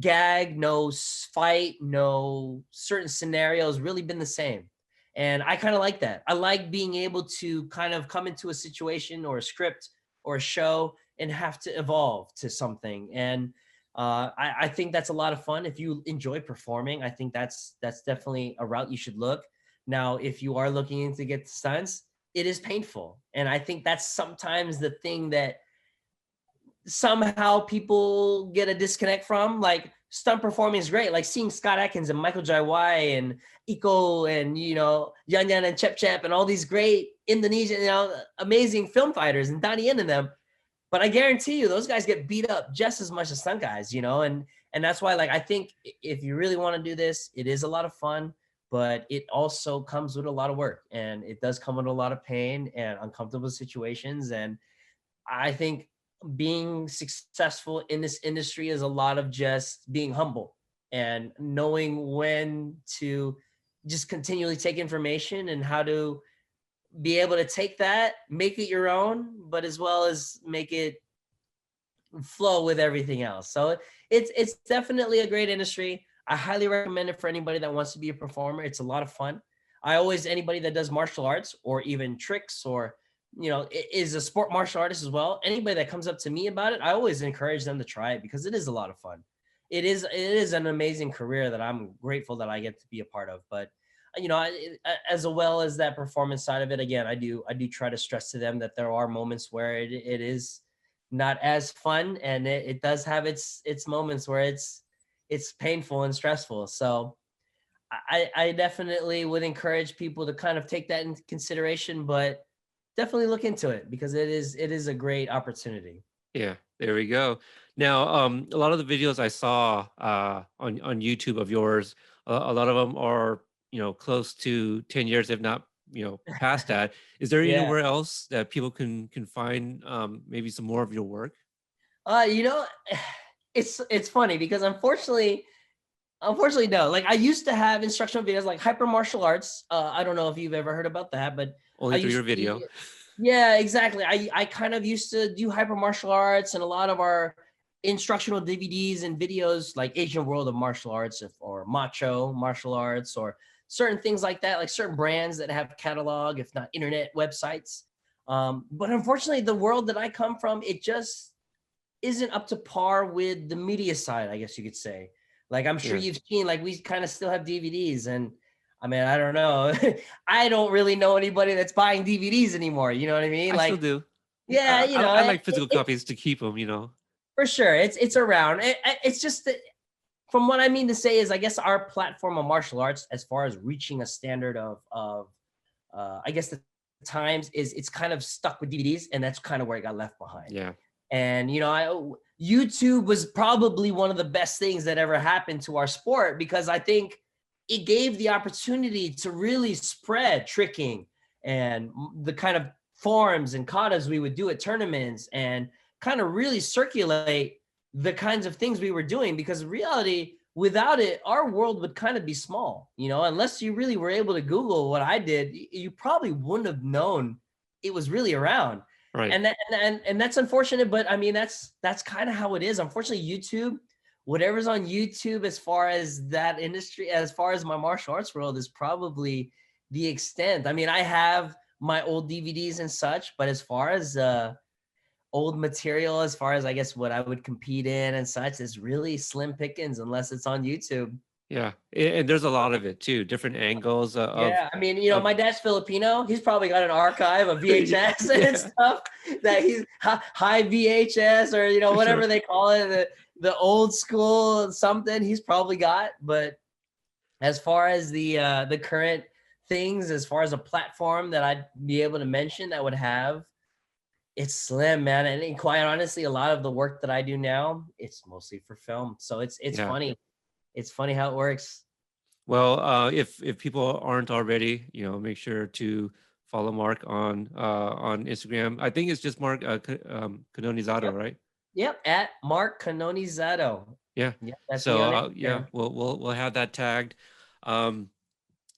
gag, no fight, no certain scenarios really been the same. And I kind of like that. I like being able to kind of come into a situation or a script or a show and have to evolve to something. And I think that's a lot of fun. If you enjoy performing, I think that's definitely a route you should look. Now, if you are looking to get stunts, it is painful. And I think that's sometimes the thing that somehow people get a disconnect from. Like stunt performing is great. Like seeing Scott Atkins and Michael Jai White and Iko and Yan Yan and Chep Chep and all these great Indonesian, amazing film fighters and Donnie Yen and them. But I guarantee you those guys get beat up just as much as stunt guys, and that's why like I think if you really want to do this, it is a lot of fun, but it also comes with a lot of work, and it does come with a lot of pain and uncomfortable situations. And I think being successful in this industry is a lot of just being humble and knowing when to just continually take information and how to be able to take that, make it your own, but as well as make it flow with everything else. So it's definitely a great industry. I highly recommend it for anybody that wants to be a performer. It's a lot of fun. I always anybody that does martial arts or even tricks or is a sport martial artist as well. Anybody that comes up to me about it, I always encourage them to try it because it is a lot of fun. It is an amazing career that I'm grateful that I get to be a part of. But as well as that performance side of it, again, I do try to stress to them that there are moments where it is not as fun, and it does have its moments where it's painful and stressful. So I definitely would encourage people to kind of take that into consideration, but definitely look into it because it is a great opportunity. Yeah, there we go. Now, a lot of the videos I saw on YouTube of yours, a lot of them are close to 10 years, if not past that. Is there Yeah. anywhere else that people can find maybe some more of your work? Uh, you know, it's funny because unfortunately, no. Like I used to have instructional videos like hyper martial arts. I don't know if you've ever heard about that, but I Only through used your to. video. Yeah, exactly. I kind of used to do hyper martial arts and a lot of our instructional DVDs and videos like Asian World of Martial Arts or Macho Martial Arts or certain things like that, like certain brands that have catalog, if not internet websites. But unfortunately, the world that I come from, it just isn't up to par with the media side, I guess you could say. Like I'm sure Yeah, you've seen, like we kind of still have DVDs, and I mean, I don't know. I don't really know anybody that's buying DVDs anymore. You know what I mean? I still Like, do. yeah, I like it, physical it, copies to keep them. for sure, it's around. It's just that from what I mean to say is, I guess our platform of martial arts, as far as reaching a standard of I guess the times is it's kind of stuck with DVDs, and that's kind of where it got left behind. Yeah, And YouTube was probably one of the best things that ever happened to our sport because I think it gave the opportunity to really spread tricking and the kind of forms and katas we would do at tournaments and kind of really circulate the kinds of things we were doing because in reality without it our world would kind of be small, unless you really were able to Google what I did. You probably wouldn't have known it was really around. right. And that's unfortunate, but I mean that's kind of how it is. Unfortunately, YouTube, whatever's on YouTube as far as that industry, as far as my martial arts world, is probably the extent. I mean, I have my old DVDs and such, but as far as old material, as far as I guess what I would compete in and such, is really slim pickings unless it's on YouTube. Yeah, and there's a lot of it too, different angles Yeah, I mean, of my dad's Filipino. He's probably got an archive of VHS and yeah, stuff that he's high VHS or for whatever sure. they call it, the old school something. He's probably got. But as far as the current things, as far as a platform that I'd be able to mention that would have, it's slim, man. And quite honestly, a lot of the work that I do now, it's mostly for film. So it's Yeah. funny. It's funny how it works. Well, if people aren't already, make sure to follow Mark on Instagram. I think it's just Mark Canonizado, Yep. right? Yep. At Marc Canonizado. Yeah. Yep. That's me So on yeah, Instagram. we'll have that tagged. Um,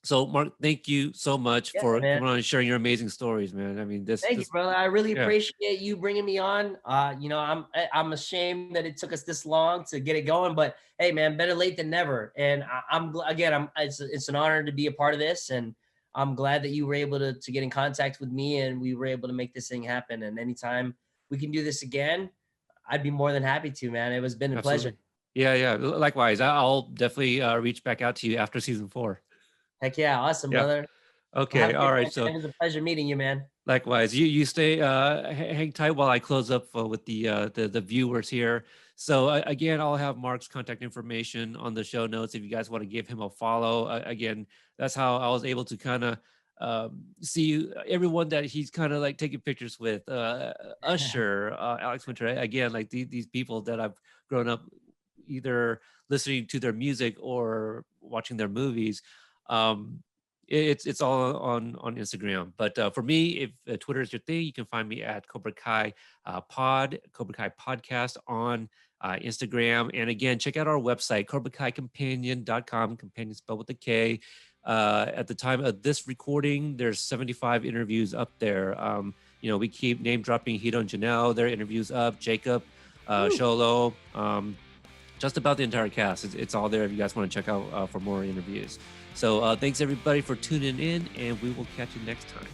so Mark, thank you so much Yeah, for man. coming on and sharing your amazing stories, man. I mean, Thank you, brother. I really yeah, appreciate you bringing me on. I'm ashamed that it took us this long to get it going, but hey, man, better late than never. And again, it's an honor to be a part of this, and I'm glad that you were able to get in contact with me, and we were able to make this thing happen. And anytime we can do this again, I'd be more than happy to, man. It was been a pleasure. absolutely. Yeah, yeah. Likewise, I'll definitely reach back out to you after season 4. Heck yeah, awesome, Yeah. brother. Well, have Okay. a good All right. night, So man. It was a pleasure meeting you, man. likewise, you stay hang tight while I close up with the viewers here. So again, I'll have Mark's contact information on the show notes if you guys want to give him a follow. Again, that's how I was able to kind of see everyone that he's kind of like taking pictures with. Usher, Alex Winter. Again, like these people that I've grown up either listening to their music or watching their movies. Um, it's all on Instagram. But for me, if Twitter is your thing, you can find me at Cobra Kai Cobra Kai Podcast on Instagram. And again, check out our website, CobraKaiKompanion.com, companion spelled with a K. At the time of this recording, there's 75 interviews up there. We keep name dropping Hito and Janelle, their interviews up, Jacob, Xolo, just about the entire cast. It's all there if you guys want to check out for more interviews. So thanks everybody for tuning in, and we will catch you next time.